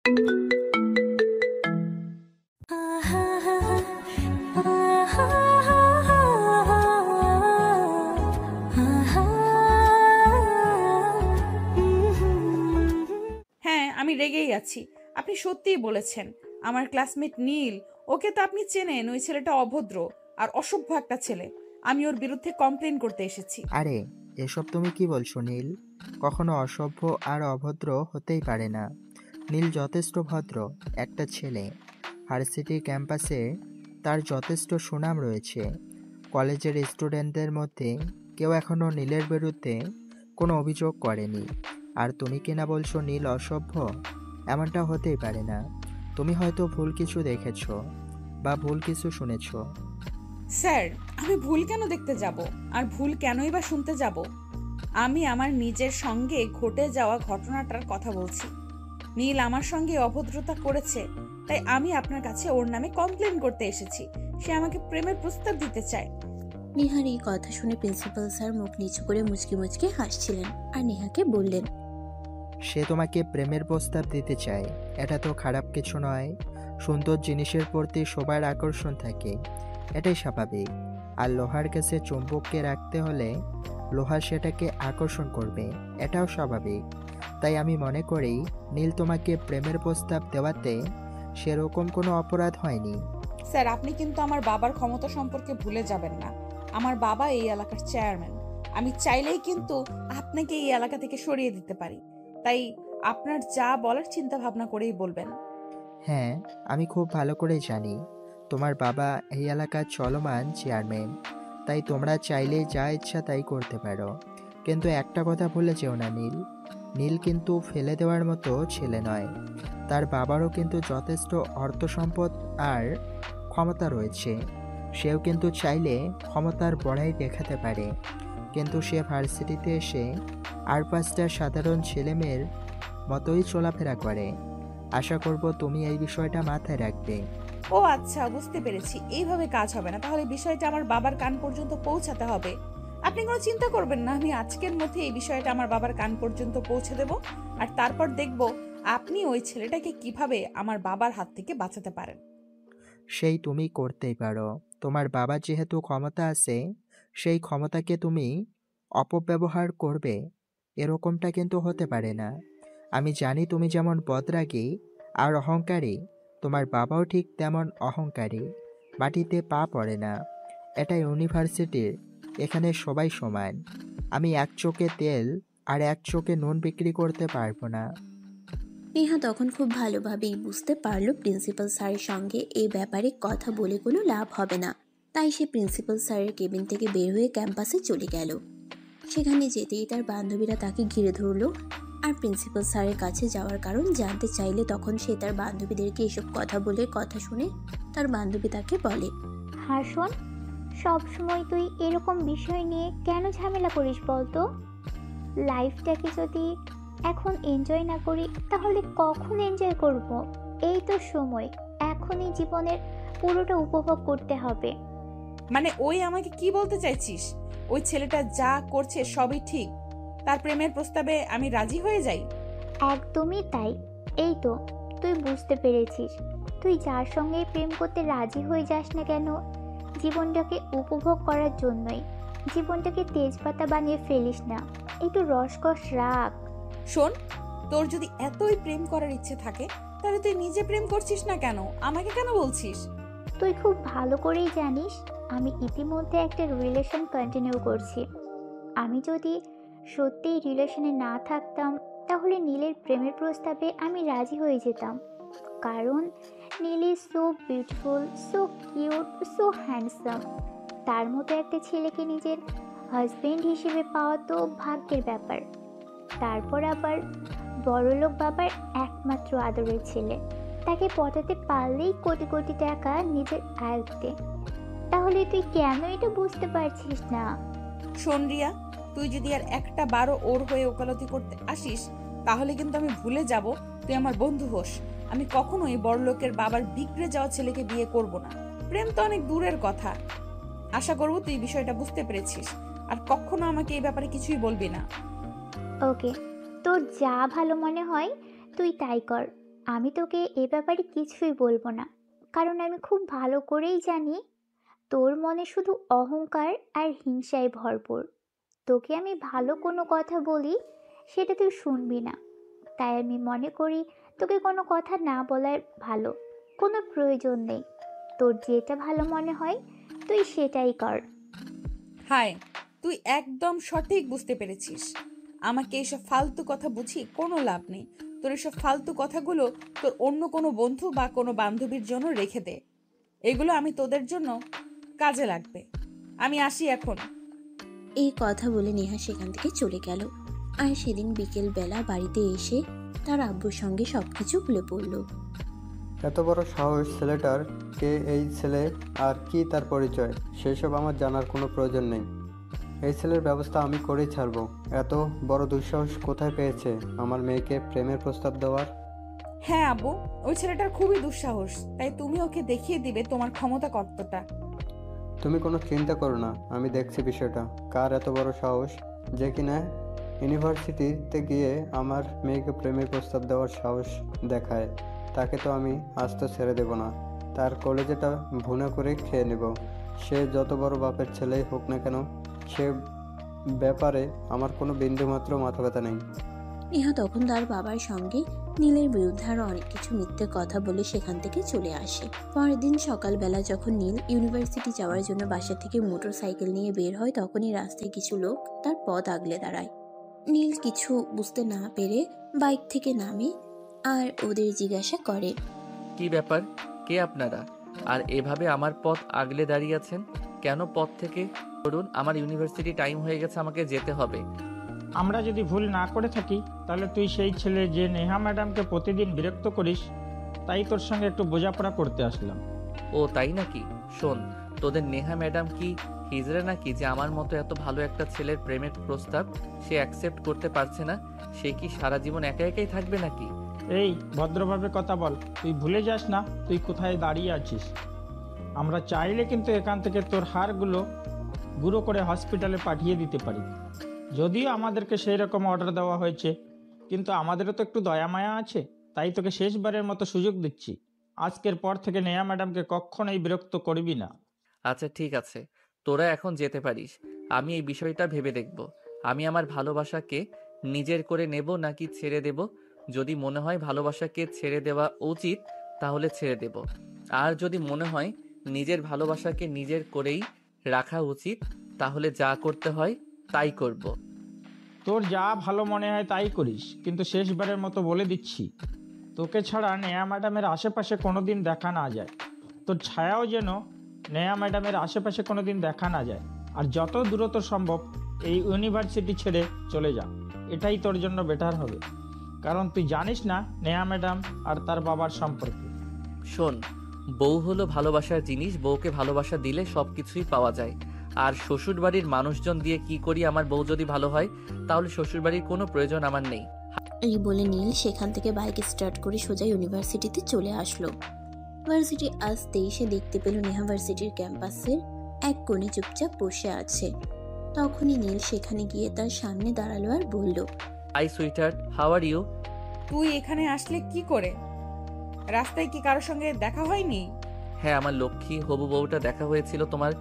হ্যাঁ, আমি রেগেই আছি। আপনি সত্যিই বলেছেন। আমার ক্লাসমেট নীল, ওকে তো আপনি চেনেন। ওই ছেলেটা অভদ্র আর অসভ্য একটা ছেলে। আমি ওর বিরুদ্ধে কমপ্লেন করতে এসেছি। আরে, এসব তুমি কি বলছো নীল? কখনো অসভ্য আর অভদ্র হতেই পারে না। নীল যথেষ্ট ভদ্র একটা ছেলে। ভার্সিটি ক্যাম্পাসে তার যথেষ্ট সুনাম রয়েছে। কলেজের স্টুডেন্টদের মধ্যে কেউ এখনো নীলের বিরুদ্ধে কোনো অভিযোগ করেনি। আর তুমি কিনা বলছো নীল অসভ্য? এমনটা হতেই পারে না। তুমি হয়তো ভুল কিছু দেখেছো বা ভুল কিছু শুনেছো। স্যার, আমি ভুল কেন দেখতে যাব? আর ভুল কেনই বা শুনতে যাব? আমি আমার নিজের সঙ্গে ঘটে যাওয়া ঘটনাটার কথা বলছি। নীল আমার সঙ্গে অভদ্রতা করেছে, তাই আমি আপনার কাছে ওর নামে কমপ্লেন করতে এসেছি। সে আমাকে প্রেমের প্রস্তাব দিতে চায়। নেহার এই কথা শুনে প্রিন্সিপাল স্যার মুখ নিচু করে মুচকি মুচকি হাসছিলেন আর নেহাকে বললেন, সে তোমাকে প্রেমের প্রস্তাব দিতে চায়, এটা তো খারাপ কিছু নয়। সুন্দর জিনিসের প্রতি সবার আকর্ষণ থাকে, এটাই স্বাভাবিক। আর লোহার কাছে চুম্বককে রাখতে হলে লোহা সেটাকে আকর্ষণ করবে, এটাও স্বাভাবিক। তাই আমি মনে করি নীল তোমাকে প্রেমের প্রস্তাব দেওয়াতে সেরকম কোনো অপরাধ হয়নি। স্যার, আপনি কিন্তু আমার বাবার ক্ষমতা সম্পর্কে ভুলে যাবেন না। আমার বাবা এই এলাকার চেয়ারম্যান। আমি চাইলেই কিন্তু আপনাকে এই এলাকা থেকে সরিয়ে দিতে পারি। তাই আপনার যা বলার চিন্তা ভাবনা করেই বলবেন। হ্যাঁ, আমি খুব ভালো করেই জানি তোমার বাবা এই এলাকার চলমান চেয়ারম্যান। তাই তোমরা চাইলে যা ইচ্ছা তাই করতে পারো। কিন্তু একটা কথা ভুলে যেও না নীল, নীল কিন্তু ফেলে দেওয়ার মতো ছেলে নয়। তার বাবারও কিন্তু যথেষ্ট অর্থ সম্পদ আর ক্ষমতা রয়েছে। সেও কিন্তু চাইলে ক্ষমতার বড়াই দেখাতে পারে। কিন্তু সে ভার্সিটিতে এসে আর পাঁচটা সাধারণ ছেলেমেয়ের মতোই চলাফেরা করে। আশা করব তুমি এই বিষয়টা মাথায় রাখবে। ও আচ্ছা, বুঝতে পেরেছি। এইভাবে কাজ হবে না। তাহলে বিষয়টা আমার বাবার কান পর্যন্ত পৌঁছাতে হবে। আপনি কোনো চিন্তা করবেন না, আমি আজকের মধ্যে এই বিষয়টা আমার বাবার কান পর্যন্ত পৌঁছে দেব। আর তারপর দেখব আপনি ওই ছেলেটাকে কিভাবে আমার বাবার হাত থেকে বাঁচাতে পারেন। সেই তুমি করতেই পারো। তোমার বাবার যেহেতু ক্ষমতা আছে, সেই ক্ষমতাকে তুমি অপব্যবহার করবে, এরকমটা কিন্তু হতে পারে না। আমি জানি তুমি যেমন বদরাগী আর অহংকারী, তোমার বাবাও ঠিক তেমন অহংকারী। মাটিতে পা পড়ে না। এটা ইউনিভার্সিটির, এখানে সবাই সমান। আমি এক চোখে তেল আর এক চোখে নুন বিক্রি করতে পারবো না। নেহা তখন খুব ভালোভাবেই বুঝতে পারলো প্রিন্সিপাল স্যারের সঙ্গে এই ব্যাপারে কথা বলে কোনো লাভ হবে না। তাই সে প্রিন্সিপাল স্যারের কেবিন থেকে বের হয়ে ক্যাম্পাসে চলে গেল। সেখানে যেতেই তার বান্ধবীরা তাকে ঘিরে ধরলো আর প্রিন্সিপাল স্যারের কাছে যাওয়ার কারণ জানতে চাইলে তখন সে তার বান্ধবীদেরকে এসব কথা শুনে তার বান্ধবী তাকে বলে, হাসন, সব সময় তুই এরকম বিষয় নিয়ে কেন ঝামেলা করিস বলতো? লাইফটাকে যদি এখন এনজয় না করি তাহলে কখন এনজয় করব? এই তো সময়, এখনই জীবনের পুরোটা উপভোগ করতে হবে। মানে ওই আমাকে কি বলতে চাইছিস? ওই ছেলেটা যা করছে সবই ঠিক, তার প্রেমের প্রস্তাবে আমি রাজি হয়ে যাই? একদমই তাই। এই তো, তুই বুঝতে পেরেছিস। তুই যার সঙ্গে প্রেম করতে রাজি হয়ে যাস না কেন, জীবনটাকে উপভোগ করার জন্যই। জীবনটাকে তেজপাতা বানিয়ে ফেলিস না, একটু রসকস রাখ। শোন, তোর যদি এতই প্রেম করার ইচ্ছে থাকে তাহলে তুই নিজে প্রেম করছিস না কেন? আমাকে কেন বলছিস? তুই খুব ভালো করেই জানিস আমি ইতিমধ্যে একটা রিলেশন কন্টিনিউ করছি। আমি যদি সত্যিই রিলেশনে না থাকতাম তাহলে নীলের প্রেমের প্রস্তাবে আমি রাজি হয়ে যেতাম। কারণ Neel is so beautiful, so cute, so handsome. তার মতো একটা ছেলেকে নিজের হাজবেন্ড হিসেবে পাওয়া তো ভাগ্যের ব্যাপার। তারপর আবার বড়লোক বাবার একমাত্র আদরের ছেলে, তাকে পটাতে পারলেই কোটি কোটি টাকা নিজের আয়ত্তে। তাহলে তুই কেন এটা বুঝতে পারছিস না? শোন রিয়া, তুই যদি আর একটা বারও ওর হয়ে ওকালতি করতে আসিস তাহলে কিন্তু আমি ভুলে যাব তুই আমার বন্ধু হোস। আমি কখনোই বড়লোকের বাবার বিগড়ে যাওয়া ছেলেকে বিয়ে করব না। প্রেম তো অনেক দূরের কথা। আশা করব তুই বিষয়টা বুঝতে পেরেছিস আর কখনো আমাকে এই ব্যাপারে কিছুই বলবি না। ওকে, তোর যা ভালো মনে হয় তুই তাই কর। আমি তোকে এ ব্যাপারে কিছুই বলবো না, কারণ আমি খুব ভালো করেই জানি তোর মনে শুধু অহংকার আর হিংসায় ভরপুর। তোকে আমি ভালো কোনো কথা বলি সেটা তুই শুনবি না, তাই আমি মনে করি তোকে কোনো কথা না বলার ভালো। কোনো প্রয়োজন নেই, তোর যেটা ভালো মনে হয় তুই সেটাই কর। হায়, তুই একদম সঠিক বুঝতে পেরেছিস। আমাকে এসব ফালতু কথা বুঝি কোনো লাভ নেই। তোর এসব ফালতু কথাগুলো তোর অন্য কোনো বন্ধু বা কোনো বান্ধবীর জন্য রেখে দে। এগুলো আমি তোদের জন্য কাজে লাগবে। আমি আসি এখন। এই কথা বলে নেহা সেখান থেকে চলে গেল। আর সেদিন বিকেল বেলা বাড়িতে এসে তার আব্বুর সঙ্গে সবকিছু খুলে পড়ল। এত বড় সাহস ছেলেটার, কে এই ছেলে আর কি তার পরিচয়, সেসব আমার জানার কোনো প্রয়োজন নেই। এই ছেলের ব্যবস্থা আমি করেই ছাড়বো। এত বড় দুঃসাহস কোথায় পেয়েছে আমার মেয়েকে প্রেমের প্রস্তাব দেওয়ার? হ্যাঁ আব্বু, ওই ছেলেটার খুবই দুঃসাহস, তাই তুমি ওকে দেখিয়ে দিবে তোমার ক্ষমতা কতটা। তুমি কোনো চিন্তা করো না, আমি দেখছি বিষয়টা। কার এত বড় সাহস যে কিনা ইউনিভার্সিটিতে গিয়ে আমার মেয়েকে প্রেমের প্রস্তাব দেওয়ার সাহস দেখায়, তাকে তো আমি আজ তো ছেড়ে দেব না। তার কলেজেটা ভুনা করে খেয়ে নেব। সে যত বড় বাপের ছেলেই হোক না কেন, সে ব্যাপারে আমার কোনো বিন্দুমাত্র মাথা ব্যথা নেই। নেহা তখন তার বাবার সঙ্গে নীলের বিরুদ্ধে আরো অনেক কিছু মিথ্যে কথা বলে সেখান থেকে চলে আসে। পরের দিন সকালবেলা যখন নীল ইউনিভার্সিটি যাওয়ার জন্য বাসা থেকে মোটর সাইকেল নিয়ে বের হয়, তখনই রাস্তায় কিছু লোক তার পথ আগলে দাঁড়ায়। নীল কিছু বুঝতে না পেরে বাইক থেকে নামে আর ওদের জিজ্ঞাসা করে, কি ব্যাপার, কে আপনারা? আর এভাবে আমার পথ আগলে দাঁড়িয়ে আছেন কেন? পথ থেকে ধরুন, আমার ইউনিভার্সিটি টাইম হয়ে গেছে, আমাকে যেতে হবে। আমরা যদি ভুল না করে থাকি তাহলে তুই সেই ছেলে যে নেহা ম্যাডামকে প্রতিদিন বিরক্ত করিস, তাই তোর সঙ্গে একটু বোঝাপড়া করতে আসলাম। ও তাই নাকি? শোন, তোদের নেহা ম্যাডাম কি হিজড়া নাকি যে আমার মতো এত ভালো একটা ছেলের প্রেমের প্রস্তাব সে অ্যাকসেপ্ট করতে পারছে না? সে কি সারা জীবন একা একাই থাকবে নাকি? এই ভদ্রভাবে কথা বল, তুই ভুলে যাস না তুই কোথায় দাঁড়িয়ে আছিস। আমরা চাইলে কিন্তু এখান থেকে তোর হাড়গুলো গুঁড়ো করে হসপিটালে পাঠিয়ে দিতে পারি। যদিও আমাদেরকে সেই রকম অর্ডার দেওয়া হয়েছে, কিন্তু আমাদেরও তো একটু দয়া মায়া আছে, তাই তোকে শেষবারের মতো সুযোগ দিচ্ছি। আজকের পর থেকে নেহা ম্যাডামকে কখনোই বিরক্ত করবি না। আচ্ছা ঠিক আছে, তোরা এখন যেতে পারিস। আমি এই বিষয়টা ভেবে দেখব। আমি আমার ভালোবাসাকে নিজের করে নেব নাকি ছেড়ে দেব। যদি মনে হয় ভালোবাসাকে ছেড়ে দেওয়া উচিত তাহলে ছেড়ে দেব। আর যদি মনে হয় নিজের ভালোবাসাকে নিজের করেই রাখা উচিত তাহলে যা করতে হয় তাই করব। তোর যা ভালো মনে হয় তাই করিস, কিন্তু শেষবারের মতো বলে দিচ্ছি, তোকে ছাড়া নেহা ম্যাডামের আশেপাশে কোনোদিন দেখা না যায়। তোর ছায়াও যেন নেহা ম্যাডামের আশেপাশে কোনোদিন দেখা না যায়। আর যত দূরত্ব সম্ভব এই ইউনিভার্সিটি ছেড়ে চলে যা, এটাই তোর জন্য বেটার হবে। কারণ তুই জানিস না নেহা ম্যাডাম আর তার বাবার সম্পর্কে। শোন, বউ হলো ভালোবাসার জিনিস, বউকে ভালোবাসা দিলে সব কিছুই পাওয়া যায়। আর শ্বশুরবাড়ির মানুষজন দিয়ে কি করি? আমার বউ যদি ভালো হয় তাহলে শ্বশুরবাড়ির কোনো প্রয়োজন আমার নেই। এই বলে নীল সেখান থেকে বাইক স্টার্ট করে সোজা ইউনিভার্সিটিতে চলে আসলো। ইউনিভার্সিটি আসতেই সে দেখতে পেল নেহা ভার্সিটির ক্যাম্পাসের এক কোণে চুপচাপ বসে আছে। তখনই নীল সেখানে গিয়ে তার সামনে দাঁড়ালো আর বলল, hi sweeter, how are you? তুই এখানে আসলে কি করে? রাস্তায় কি কারোর সঙ্গে দেখা হয়নি? হ্যাঁ, আমার লক্ষ্মী হবু বউটা দেখা হয়েছিল তোমার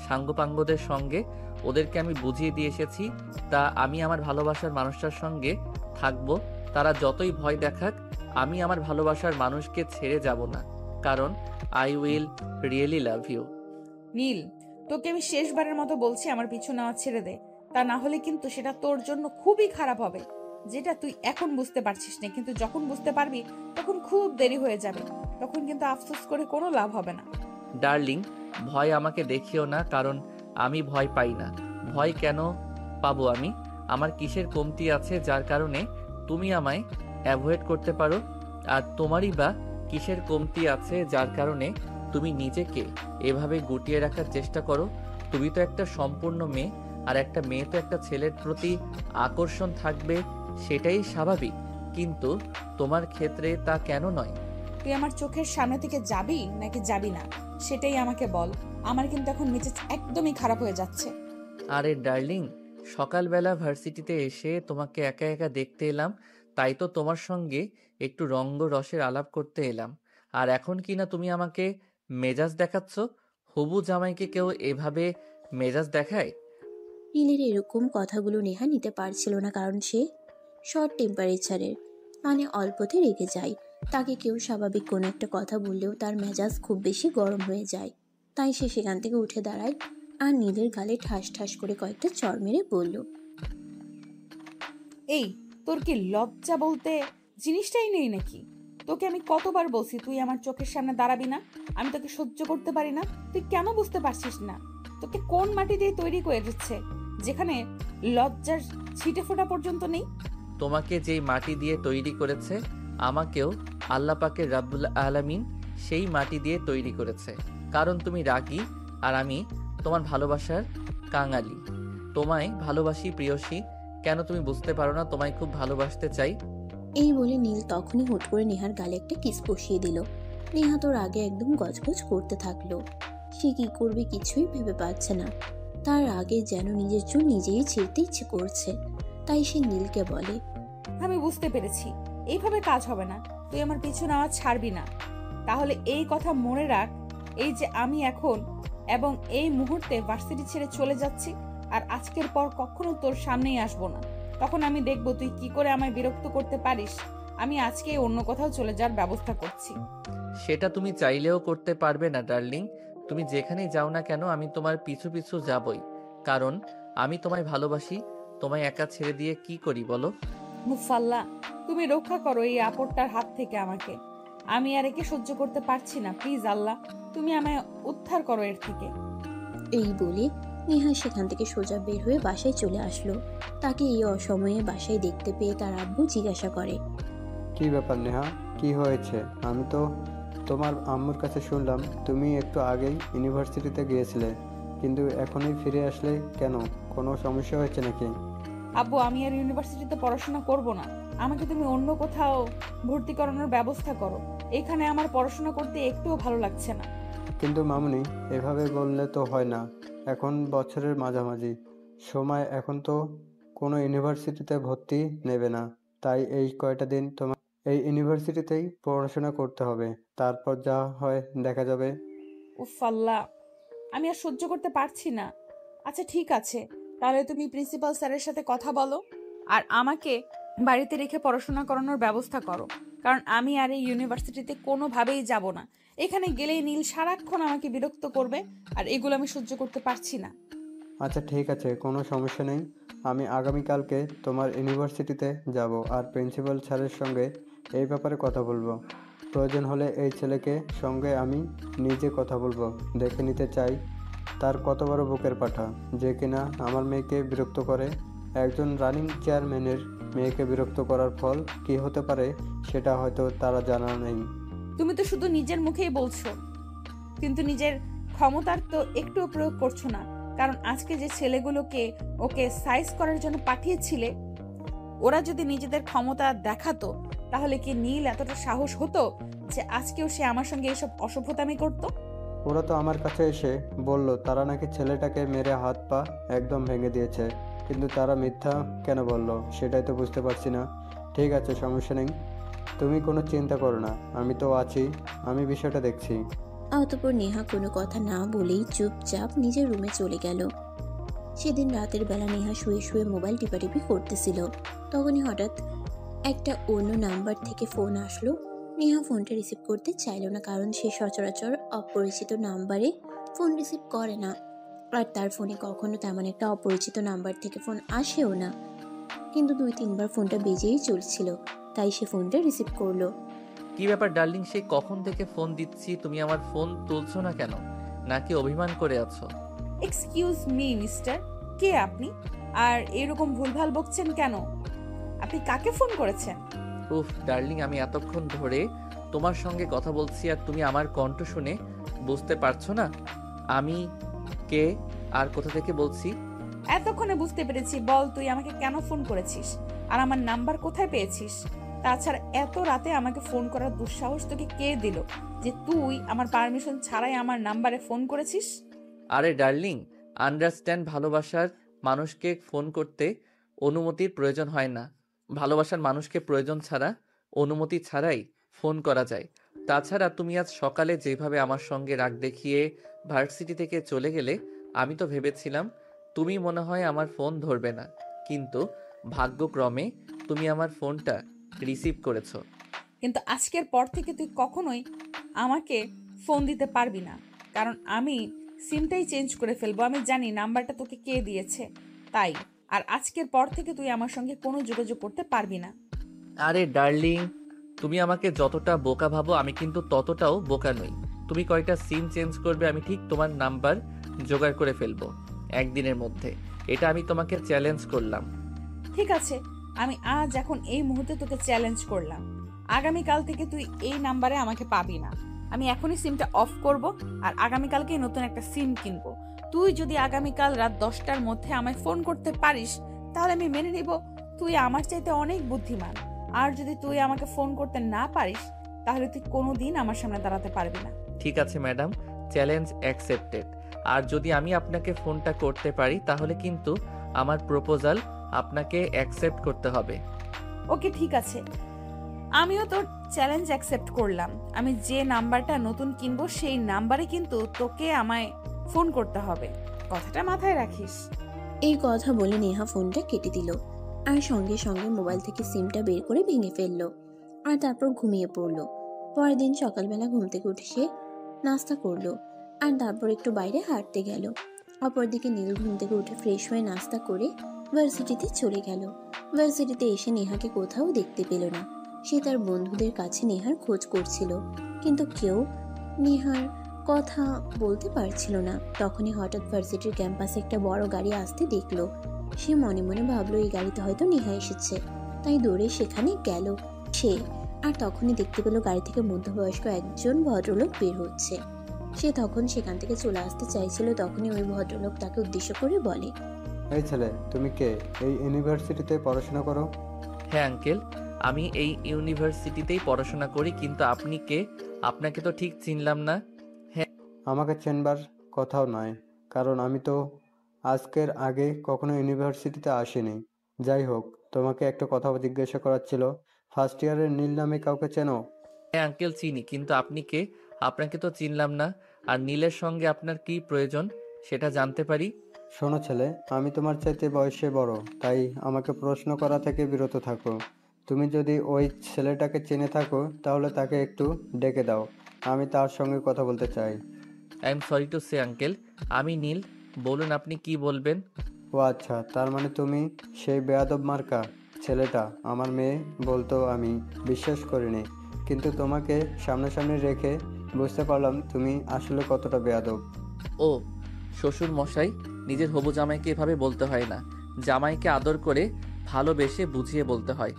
সাঙ্গপাঙ্গদের সঙ্গে। ওদেরকে আমি বুঝিয়ে দিয়ে এসেছি তা আমি আমার ভালোবাসার মানুষটার সঙ্গে থাকবো। তারা যতই ভয় দেখাক আমি আমার ভালোবাসার মানুষকে ছেড়ে যাব না, কারণ I will really love you. Neel, তোকে আমি শেষবারের মতো বলছি আমার পিছু নেওয়া ছেড়ে দে। তা না হলে কিন্তু সেটা তোর জন্য খুবই খারাপ হবে, যেটা তুই এখন বুঝতে পারছিস না, কিন্তু যখন বুঝতে পারবি তখন খুব দেরি হয়ে যাবে। তখন কিন্তু আফসোস করে কোনো লাভ হবে না। ডার্লিং, ভয় আমাকে দেখিও না, কারণ আমি ভয় পাই না। ভয় কেন পাবো আমি? আমার কিসের কমতি আছে যার কারণে তুমি আমায় অ্যাভয়েড করতে পারো? আর তোমারই বা কিসের কমতি আছে যার কারণে তুমি নিজেকে এভাবে গুটিয়ে রাখার চেষ্টা করো? তুমি তো একটা সম্পূর্ণ মেয়ে, আর একটা মেয়ে তো একটা ছেলের প্রতি আকর্ষণ থাকবে, সেটাই স্বাভাবিক। কিন্তু তোমার ক্ষেত্রে তা কেন নয়? তুই আমার চোখের সামনে থেকে যাবি নাকি যাবি না সেটাই আমাকে বল। আমার কিন্তু এখন মেজাজ একদমই খারাপ হয়ে যাচ্ছে। আরে ডার্লিং, সকালবেলা ভার্সিটিতে এসে তোমাকে একা একা দেখতে এলাম, তাই তো তোমার সঙ্গে একটু রঙ্গ রসের আলাপ করতে এলাম। আর এখন কি না তুমি আমাকে মেজাজ দেখাচ্ছ? হবু জামাইকে কেউ এভাবে মেজাজ দেখায়? নীলের এরকম কথাগুলো নেহা নিতে পারছিল না, কারণ সে শর্ট টেম্পারেচারের, মানে অল্পতে রেগে যায়। তাকে কেউ স্বাভাবিক কোনো একটা কথা বললেও তার মেজাজ খুব বেশি গরম হয়ে যায়। তাই সে সেখান থেকে উঠে দাঁড়ায় আর নীলের গালে ঠাস ঠাস করে কয়েকটা চড় মেরে বলল, এই, তোর কি লজ্জা বলতে জিনিসটাই নেই নাকি? তোকে আমি কতবার বলছি তুই আমার চোখের সামনে দাঁড়াবি না। আমি তোকে সহ্য করতে পারি না। তুই কেন বুঝতে পারছিস না? তোকে কোন মাটি দিয়ে তৈরি করে দিচ্ছে যেখানে লজ্জার ছিটে ফোঁটা পর্যন্ত নেই? তোমাকে যেই মাটি দিয়ে তৈরি করেছে, আমাকেও আল্লাহ পাকের রাব্বুল আলামিন সেই মাটি দিয়ে তৈরি করেছে। কারণ তুমি রাগী আর আমি তোমার ভালোবাসার কাঙালি। তোমায় ভালোবাসি প্রিয়সী। কেন তুমি বুঝতে পারো না তোমায় খুব ভালোবাসতে চাই? এই বলে নীল তখনই হুট করে নেহার গালে একটা কিস বসিয়ে দিল। নেহা তোর আগে একদম গজগজ করতে থাকলো। সে কি করবে কিছুই ভেবে পাচ্ছে না। তার আগে যেন নিজের চুল নিজেই ছিঁড়তে ইচ্ছে করছে। তাই সে নীলকে বলে, আমি বুঝতে পেরেছি, এইভাবে কাজ হবে না। তুই আমার পিছু নেওয়া ছাড়বি না। তাহলে এই কথা মনে রাখ, এই যে আমি এখন এবং এই মুহূর্তে ভার্সিটি ছেড়ে চলে যাচ্ছি, আর আজকের পর কখনো তোর সামনেই আসবো না। তখন আমি দেখবো তুই কি করে আমায় বিরক্ত করতে পারিস। আমি আজকে অন্য কোথাও চলে যাওয়ার ব্যবস্থা করছি। সেটা তুমি চাইলেও করতে পারবে না ডার্লিং। তুমি যেখানেই যাও না কেন আমি তোমার পিছু পিছু যাবই। কারণ আমি তোমায় ভালোবাসি। তোমায় একা ছেড়ে দিয়ে কি করি বলো? মুফাল্লা, তুমি রক্ষা করো এই আপদটার হাত থেকে আমাকে। আমি আর একে সহ্য করতে পারছি না। প্লিজ আল্লাহ, তুমি আমায় উদ্ধার করো এর থেকে। এই বলে নেহা সেখান থেকে সোজা বের হয়ে বাসায় চলে আসলো। তাকে এই অসময়ে বাসায় দেখতে পেয়ে তার আব্বু জিজ্ঞাসা করে, কি ব্যাপার নেহা, কি হয়েছে? আমি তো তোমার আম্মুর কাছে শুনলাম তুমি একটু আগেই ইউনিভার্সিটিতে গিয়েছিলে, কিন্তু এখনই ফিরে আসলে কেন? কোনো সমস্যা হয়েছে নাকি? আব্বু, আমি আর ইউনিভার্সিটিতে পড়াশোনা করব না। আমাকে তুমি অন্য কোথাও ভর্তি করানোর ব্যবস্থা করো। এখানে আমার পড়াশোনা করতে একটুও ভালো লাগছে না। কিন্তু মামুনি, এভাবে বললে তো হয় না। এখন বছরের মাঝামাঝি সময়, এখন তো কোনো ইউনিভার্সিটিতে ভর্তি নেবে না। তাই এই কয়টা দিন তোমার এই ইউনিভার্সিটিতেই পড়াশোনা করতে হবে। তারপর যা হয় দেখা যাবে। উফ আল্লাহ, আমি আর সহ্য করতে পারছি না। আচ্ছা ঠিক আছে, তাহলে তুমি প্রিন্সিপাল স্যারের সাথে কথা বলো আর আমাকে বাড়িতে রেখে পড়াশোনা করানোর ব্যবস্থা করো। কারণ আমি আর এই ইউনিভার্সিটিতে কোনোভাবেই যাব না। এখানে গেলেই নীল সারাক্ষণ আমাকে বিরক্ত করবে, আর এগুলো আমি সহ্য করতে পারছি না। আচ্ছা ঠিক আছে, কোনো সমস্যা নেই। আমি আগামীকালকে তোমার ইউনিভার্সিটিতে যাব আর প্রিন্সিপাল স্যারের সঙ্গে এই ব্যাপারে কথা বলবো। প্রয়োজন হলে এই ছেলেকে সঙ্গে আমি নিজে কথা বলবো। দেখে নিতে চাই তার কত বড় বুকের পাঠা, যে কিনা আমার মেয়েকে বিরক্ত করে। একজন রানিং চেয়ারম্যানের মেয়েকে বিরক্ত করার ফল কি হতে পারে সেটা হয়তো তারা জানা নেই। তুমি তো শুধু নিজের মুখেই বলছো, কিন্তু নিজের ক্ষমতার তো একটুও প্রয়োগ করছো না। কারণ আজকে যে ছেলেগুলোকে ওকে সাইজ করার জন্য পাঠিয়েছিলে, ওরা যদি নিজেদের ক্ষমতা দেখাতো, তাহলে কি নীল এতটা সাহস হতো যে আজকেও সে আমার সঙ্গে এসব অসভ্যতামি করতো? ওরা তো আমার কাছে এসে বলল তারা নাকি ছেলেটাকে মেরে হাত পা একদম ভেঙে দিয়েছে। কিন্তু তারা মিথ্যা কেন বলল সেটাই তো বুঝতে পারছি না। ঠিক আছে, সমস্যা নেই, তুমি কোনো চিন্তা করো না, আমি তো আছি, আমি বিষয়টা দেখছি। অতঃপর নেহা কোনো কথা না বলেই চুপচাপ নিজের রুমে চলে গেল। সেদিন রাতের বেলা নেহা শুয়ে শুয়ে মোবাইল টিপাটিপি করতেছিল। তখনই হঠাৎ একটা অন্য নাম্বার থেকে ফোন আসলো। নেহা ফোনটা রিসিভ করতে চাইল না, কারণ সে সচরাচর অপরিচিত নাম্বারে ফোন রিসিভ করে না। আর তার ফোনে কখনো তেমন একটা অপরিচিত নাম্বার থেকে ফোন আসেও না। কিন্তু 2-3 বার ফোনটা বেজেই চলছিল, তাই সে ফোনটা রিসিভ করলো। কি ব্যাপার ডার্লিং, সেই কখন থেকে ফোন দিচ্ছি, তুমি আমার ফোন তুলছো না কেন? নাকি অভিমান করে আছো? এক্সকিউজ মি মিস্টার, কে আপনি? আর এরকম ভুলভাল বকছেন কেন? আপনি কাকে ফোন করেছেন? উফ ডার্লিং, আমি এতক্ষণ ধরে তোমার সঙ্গে কথা বলছি আর তুমি আমার কণ্ঠ শুনে বুঝতে পারছো না আমি কে আর কোথা থেকে বলছি? এতক্ষণে বুঝতে পেরেছি। বল, তুই আমাকে কেন ফোন করেছিস আর আমার নাম্বার কোথায় পেয়েছিস? তাছাড়া এত রাতে আমাকে ফোন করার দুঃসাহস তোকে কে দিল যে তুই আমার পারমিশন ছাড়াই আমার নাম্বারে ফোন করেছিস? আরে ডার্লিং, আন্ডারস্ট্যান্ড, ভালোবাসার মানুষকে ফোন করতে অনুমতির প্রয়োজন হয় না। ভালোবাসার মানুষকে প্রয়োজন ছাড়া অনুমতি ছাড়াই ফোন করা যায়। তাছাড়া তুমি আজ সকালে যেভাবে আমার সঙ্গে রাগ দেখিয়ে ভার্সিটি থেকে চলে গেলে, আমি তো ভেবেছিলাম তুমি মনে হয় আমার ফোন ধরবে না, কিন্তু ভাগ্যক্রমে তুমি আমার ফোনটা রিসিভ করেছো। কিন্তু আজকের পর থেকে তুই কখনোই আমাকে ফোন দিতে পারবি না, কারণ আমি সিমটাই চেঞ্জ করে ফেলবো। আমি জানি নাম্বারটা তোকে কে দিয়েছে, তাই। আর আজকের পর থেকে তুই আমার সঙ্গে কোনো যোগাযোগ করতে পারবি না। আরে ডার্লিং, তুমি আমাকে যতটা বোকা ভাবো আমি কিন্তু ততটাও বোকা নই। তুমি কয়টা সিম চেঞ্জ করবে, আমি ঠিক তোমার নাম্বার জোগাড় করে ফেলবো একদিনের মধ্যে। এটা আমি তোমাকে চ্যালেঞ্জ করলাম। ঠিক আছে, আমি আজ এখন এই মুহূর্তে তোকে চ্যালেঞ্জ করলাম। আগামীকাল থেকে তুই এই নাম্বারে আমাকে পাবি না। আমি এখনই সিমটা অফ করব আর আগামীকালকেই নতুন একটা সিম কিনবো। তুই যদি আগামীকাল রাত 10টার মধ্যে আমায় ফোন করতে পারিস, তাহলে আমি মেনে নিব তুই আমার চাইতে অনেক বুদ্ধিমান। আর যদি তুই আমাকে ফোন করতে না পারিস, তাহলে তুই কোনোদিন আমার সামনে দাঁড়াতে পারবি না। ঠিক আছে ম্যাডাম, চ্যালেঞ্জ অ্যাকসেপ্টেড। আর যদি আমি আপনাকে ফোনটা করতে পারি, তাহলে কিন্তু আমার প্রপোজাল আপনাকে অ্যাকসেপ্ট করতে হবে। ওকে, ঠিক আছে, আমিও তোর চ্যালেঞ্জ অ্যাকসেপ্ট করলাম। আমি যে নাম্বারটা নতুন কিনবো সেই নাম্বারে কিন্তু তোকে আমায় ফোন করতে হবে, কথাটা মাথায় রাখিস। এই কথা বলে নেহা ফোনটা কেটে দিল আর সঙ্গে সঙ্গে মোবাইল থেকে সিমটা বের করে ভেঙে ফেললো আর তারপর ঘুমিয়ে পড়লো। পরের দিন সকালবেলা ঘুম থেকে উঠে সে নাস্তা করলো আর তারপর একটু বাইরে হাঁটতে গেল। অপরদিকে নীল ঘুম থেকে উঠে ফ্রেশ হয়ে নাস্তা করে ভার্সিটিতে চলে গেল। ভার্সিটিতে এসে নেহাকে কোথাও দেখতে পেল না। সে তার বন্ধুদের কাছে নেহার খোঁজ করছিল, কিন্তু কেউ নেহার কথা বলতে পারছিল না। তখনই হঠাৎ ভার্সিটির ক্যাম্পাসে একটা বড় গাড়ি আসতে দেখলো। সে মনে মনে ভাবলো এই গাড়িতে হয়তো নেহা এসেছে, তাই দৌড়ে সেখানে গেল সে। আর তখনই দেখতে পেল গাড়ি থেকে মধ্যবয়স্ক একজন ভদ্রলোক বের হচ্ছে। সে তখন সেখান থেকে চলে আসতে চাইছিল, তখনই ওই ভদ্রলোক তাকে উদ্দেশ্য করে বলে, এই ছেলে, তুমি কে? এই ইউনিভার্সিটিতে পড়াশোনা করো? হ্যাঁ আঙ্কেল, আমি এই ইউনিভার্সিটিতেই পড়াশোনা করি, কিন্তু আপনি কে? আপনাকে তো ঠিক চিনলাম না। আমাকে চেনবার কথাও নয়, কারণ আমি তো আজকের আগে কখনো ইউনিভার্সিটিতে আসিনি। যাই হোক, তোমাকে একটা কথা জিজ্ঞাসা করার ছিল। ফার্স্ট ইয়ারের নীল নামে কাউকে চেনো? হ্যাঁ আঙ্কেল, চিনি, কিন্তু আপনি কে? আপনাকে তো চিনলাম না। আর নীলের সঙ্গে আপনার কি প্রয়োজন সেটা জানতে পারি? শোনো ছেলে, আমি তোমার চাইতে বয়সে বড়, তাই আমাকে প্রশ্ন করা থেকে বিরত থাকো। তুমি যদি ওই ছেলেটাকে চিনে থাকো তাহলে তাকে একটু ডেকে দাও, আমি তার সঙ্গে কথা বলতে চাই। I am sorry to say uncle, আমি নীল। বলুন আপনি কি বলবেন। ও আচ্ছা, তার মানে তুমি সেই বেয়াদব মার্কা ছেলেটা। আমার মেয়ে বলতো আমি বিশ্বাস করিনি, কিন্তু তোমাকে সামনাসামনি রেখে বুঝতে পারলাম তুমি আসলে কতটা বেয়াদব। ও শ্বশুর মশাই, নিজের হবু জামাইকে এভাবে বলতে হয় না। জামাইকে আদর করে ভালোবেসে বুঝিয়ে বলতে হয়।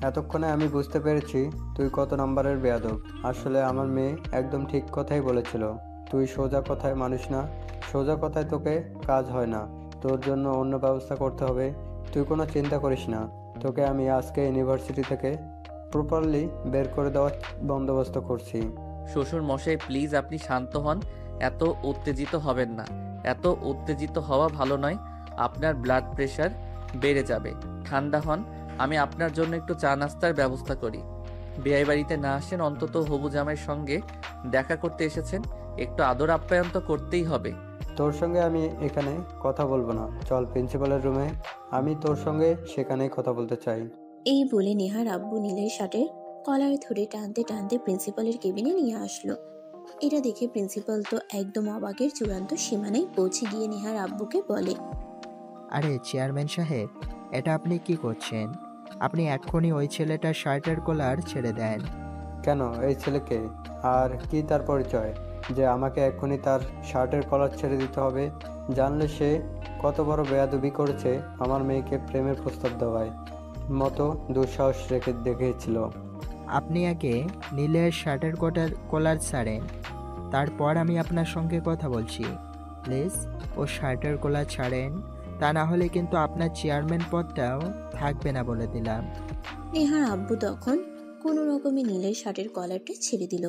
এতক্ষণে আমি বুঝতে পেরেছি তুই কত নম্বরের বেয়াদব। আসলে আমার মেয়ে একদম ঠিক কথাই বলেছিল, তুই সোজা কথায় মানুষ না, সোজা কথায় তোকে কাজ হয় না, তোর জন্য অন্য ব্যবস্থা করতে হবে। তুই কোনো চিন্তা করিস না, তোকে আমি আজকে ইউনিভার্সিটি থেকে প্রপারলি বের করে দেওয়ার বন্দোবস্ত করছি। শ্বশুর মশাই প্লিজ আপনি শান্ত হন, এত উত্তেজিত হবেন না। এত উত্তেজিত হওয়া ভালো নয়, আপনার ব্লাড প্রেশার বেড়ে যাবে। ঠান্ডা হন, আমি আপনার জন্য একটু চা নাস্তার ব্যবস্থা করি। বিয়ে বাড়িতে না আসেন, অন্তত হবু জামাইয়ের সঙ্গে দেখা করতে এসেছেন, একটু আদর আপ্যায়ন তো করতেই হবে। তোর সঙ্গে আমি এখানে কথা বলবো না, চল প্রিন্সিপালের রুমে, আমি তোর সঙ্গে সেখানেই কথা বলতে চাই। এই বলে নেহার আব্বু নীলের শার্টের কলার ধরে টানতে টানতে প্রিন্সিপালের কেবিনে নিয়ে আসলো। এটা দেখে প্রিন্সিপাল তো একদম অবাকের চূড়ান্ত সীমানায় পৌঁছে গিয়ে নেহার আব্বুকে বলে, আরে চেয়ারম্যান সাহেব, এটা আপনি কি করছেন? আপনি এক্ষুনি ওই ছেলেটার শার্টের কলার ছেড়ে দেন। কেন, এই ছেলেকে আর কি তার পরিচয় যে আমাকে এক্ষুনি তার শার্টের কলার ছেড়ে দিতে হবে? জানলে সে কত বড় বেয়াদবি করেছে আমার মেয়েকে প্রেমের প্রস্তাব দেওয়ায় মতো দুঃসাহস রেখে দেখিয়েছিল। আপনি আগে নীলের শার্টের কলার ছাড়েন, তারপর আমি আপনার সঙ্গে কথা বলছি। প্লিজ ও শার্টের কলার ছাড়েন, তা না হলে কিন্তু আপনার চেয়ারম্যান পদটাও থাকবে না বলে দিলাম। নেহার আব্বু তখন কোনো রকমে নীলের শার্টের কলারটা ছেড়ে দিল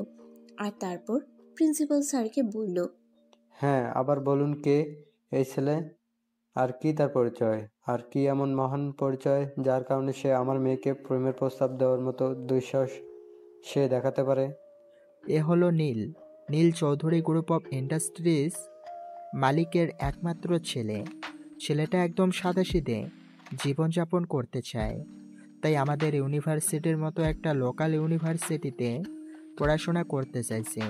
আর তারপর প্রিন্সিপাল স্যারকে বলল, হ্যাঁ, আবার বলুন কে এই ছেলে? আর কি তার পরিচয়? আর কি এমন মহান পরিচয় যার কারণে সে আমার মেয়েকে প্রেমের প্রস্তাব দেওয়ার মতো দুঃসাহস সে দেখাতে পারে? এ হলো নীল। নীল চৌধুরী গ্রুপ অফ ইন্ডাস্ট্রিজ মালিকের একমাত্র ছেলে। ছেলেটা একদম সাদাসিধে জীবনযাপন করতে চায়, তাই আমাদের ইউনিভার্সিটির মতো একটা লোকাল ইউনিভার্সিটিতে পড়াশোনা করতে চাইছে।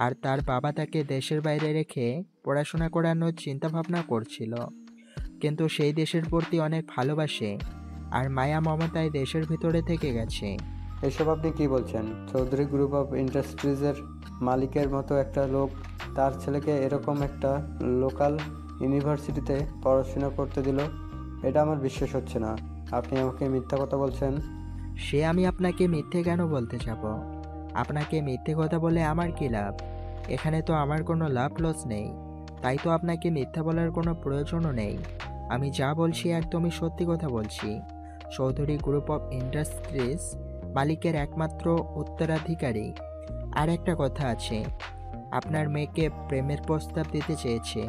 আর তার বাবা তাকে দেশের বাইরে রেখে পড়াশোনা করানোর চিন্তাভাবনা করছিল, কিন্তু সেই দেশের প্রতি অনেক ভালোবাসে আর মায়া মমতায় দেশের ভিতরে থেকে গেছে। এসব আপনি কি বলছেন? চৌধুরী গ্রুপ অফ ইন্ডাস্ট্রিজের মালিকের মতো একটা লোক তার ছেলেকে এরকম একটা লোকাল ইউনিভার্সিটিতে পড়াশোনা করতে দিল? এটা আমার বিশ্বাস হচ্ছে না। আপনি আমাকে মিথ্যা কথা বলছেন। সে আমি আপনাকে মিথ্যে কেন বলতে যাব? আপনাকে মিথ্যে কথা বলে আমার কি লাভ? এখানে তো আমার কোনো লাভ লস নেই, তাই তো আপনাকে মিথ্যা বলার কোনো প্রয়োজনও নেই। আমি যা বলছি একদমই সত্যি কথা বলছি। চৌধুরী গ্রুপ অফ ইন্ডাস্ট্রিজ মালিকের একমাত্র উত্তরাধিকারী। আর একটা কথা আছে, আপনার মেয়েকে প্রেমের প্রস্তাব দিতে চেয়েছে,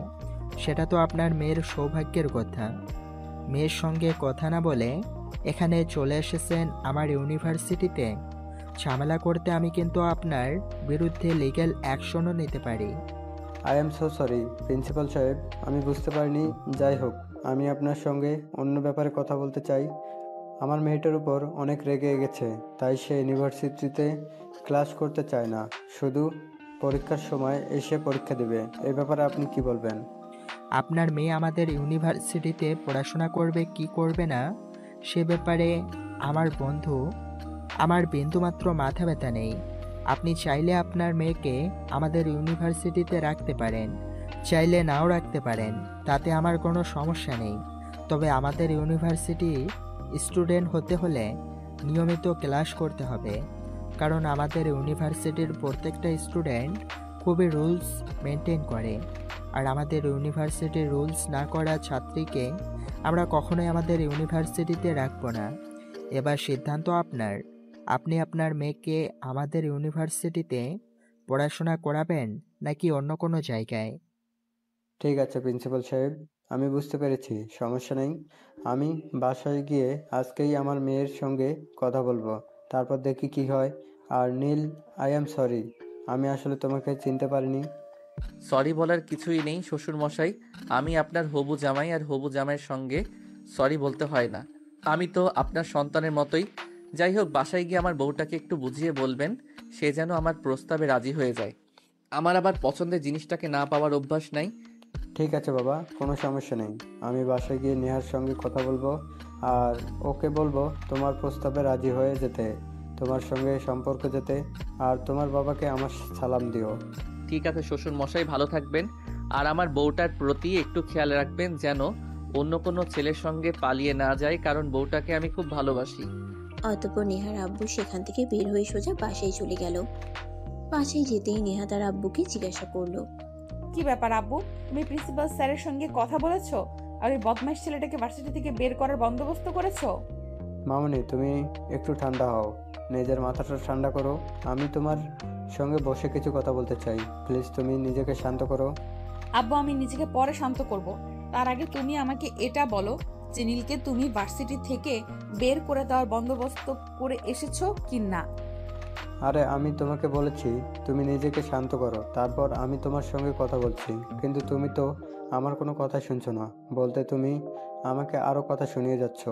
সেটা তো আপনার মেয়ের সৌভাগ্যের কথা। মেয়ের সঙ্গে কথা না বলে এখানে চলে এসেছেন আমার ইউনিভার্সিটিতে। ঝামেলা করতে আমি কিন্তু আপনার বিরুদ্ধে লিগ্যাল অ্যাকশনও নিতে পারি। I am so sorry principal সাহেব, আমি বুঝতে পারিনি। যাই হোক, আমি আপনার সঙ্গে অন্য ব্যাপারে কথা বলতে চাই। আমার মেয়েটার উপর অনেক রেগে গেছে, তাই সে ইউনিভার্সিটিতে ক্লাস করতে চায় না, শুধু পরীক্ষার সময় এসে পরীক্ষা দেবে। এই ব্যাপারে আপনি কি বলবেন? আপনার মেয়ে আমাদের ইউনিভার্সিটিতে পড়াশোনা করবে কি করবে না সে ব্যাপারে আমার বিন্দুমাত্র মাথা ব্যথা নেই। আপনি চাইলে আপনার মেয়েকে আমাদের ইউনিভার্সিটিতে রাখতে পারেন, চাইলে নাও রাখতে পারেন, তাতে আমার কোনো সমস্যা নেই। তবে আমাদের ইউনিভার্সিটি স্টুডেন্ট হতে হলে নিয়মিত ক্লাস করতে হবে, কারণ আমাদের ইউনিভার্সিটির প্রত্যেকটা স্টুডেন্ট খুবই রুলস মেনটেন করে। আর আমাদের ইউনিভার্সিটির রুলস না করা ছাত্রীকে আমরা কখনোই আমাদের ইউনিভার্সিটিতে রাখবো না। এবার সিদ্ধান্ত আপনার। আপনি আপনার মেয়েকে আমাদের ইউনিভার্সিটিতে পড়াশোনা করাবেন নাকি অন্য কোনো জায়গায়? ঠিক আছে প্রিন্সিপাল সাহেব, আমি বুঝতে পেরেছি, সমস্যা নেই। আমি বাসায় গিয়ে আজকেই আমার মেয়ের সঙ্গে কথা বলবো, তারপর দেখি কি হয়। আর নীল, আই অ্যাম সরি, আমি আসলে তোমাকে চিনতে পারিনি। সরি বলার কিছুই নেই শ্বশুর মশাই। আমি আপনার হবু জামাই, আর হবু জামাইয়ের সঙ্গে সরি বলতে হয় না। আমি তো আপনার সন্তানের মতোই। যাই হোক, বাসায় গিয়ে আমার বউটাকে একটু বুঝিয়ে বলবেন সে যেন আমার প্রস্তাবে রাজি হয়ে যায়। আমার আবার পছন্দের জিনিসটাকে না পাওয়ার অভ্যাস নাই। ঠিক আছে বাবা, কোনো সমস্যা নেই। আমি বাসায় গিয়ে নেহার সঙ্গে কথা বলবো, আর ওকে বলবো তোমার প্রস্তাবে রাজি হয়ে যেতে, তোমার সঙ্গে সম্পর্ক যেতে, আর তোমার বাবাকে আমার সালাম দিও। ঠিক আছে শ্বশুর মশাই, ভালো থাকবেন। আর আমার বউটার প্রতি একটু খেয়াল রাখবেন যেন অন্য কোনো ছেলের সঙ্গে পালিয়ে না যায়, কারণ বউটাকে আমি খুব ভালোবাসি। অতঃপর নেহার আব্বু সেখান থেকে বের হয়ে সোজা বাসায় চলে গেল। বাসায় যেতেই নেহা তার আব্বুকে জিজ্ঞাসা করলো, কি ব্যাপার আব্বু, তুমি প্রিন্সিপাল স্যারের সঙ্গে কথা বলেছো আর ওই বদমাইশ ছেলেটাকে ভার্সিটি থেকে বের করার বন্দোবস্ত করেছো? মামনি, তুমি একটু ঠান্ডা হও, নিজের মাথাটা ঠান্ডা করো। আমি তোমার সঙ্গে বসে কিছু কথা বলতে চাই, প্লিজ তুমি নিজেকে শান্ত করো। আব্বু, আমি নিজেকে পরে শান্ত করব। তার আগে তুমি আমাকে এটা বলো যে নীলকে তুমি ভার্সিটি থেকে বের করে দেওয়ার বন্দোবস্ত করে এসেছো কি না? আরে আমি তোমাকে বলেছি তুমি নিজেকে শান্ত করো, তারপর আমি তোমার সঙ্গে কথা বলছি, কিন্তু তুমি তো আমার কোনো কথা শুনছো না। বলতে তুমি আমাকে আরও কথা শুনিয়ে যাচ্ছ।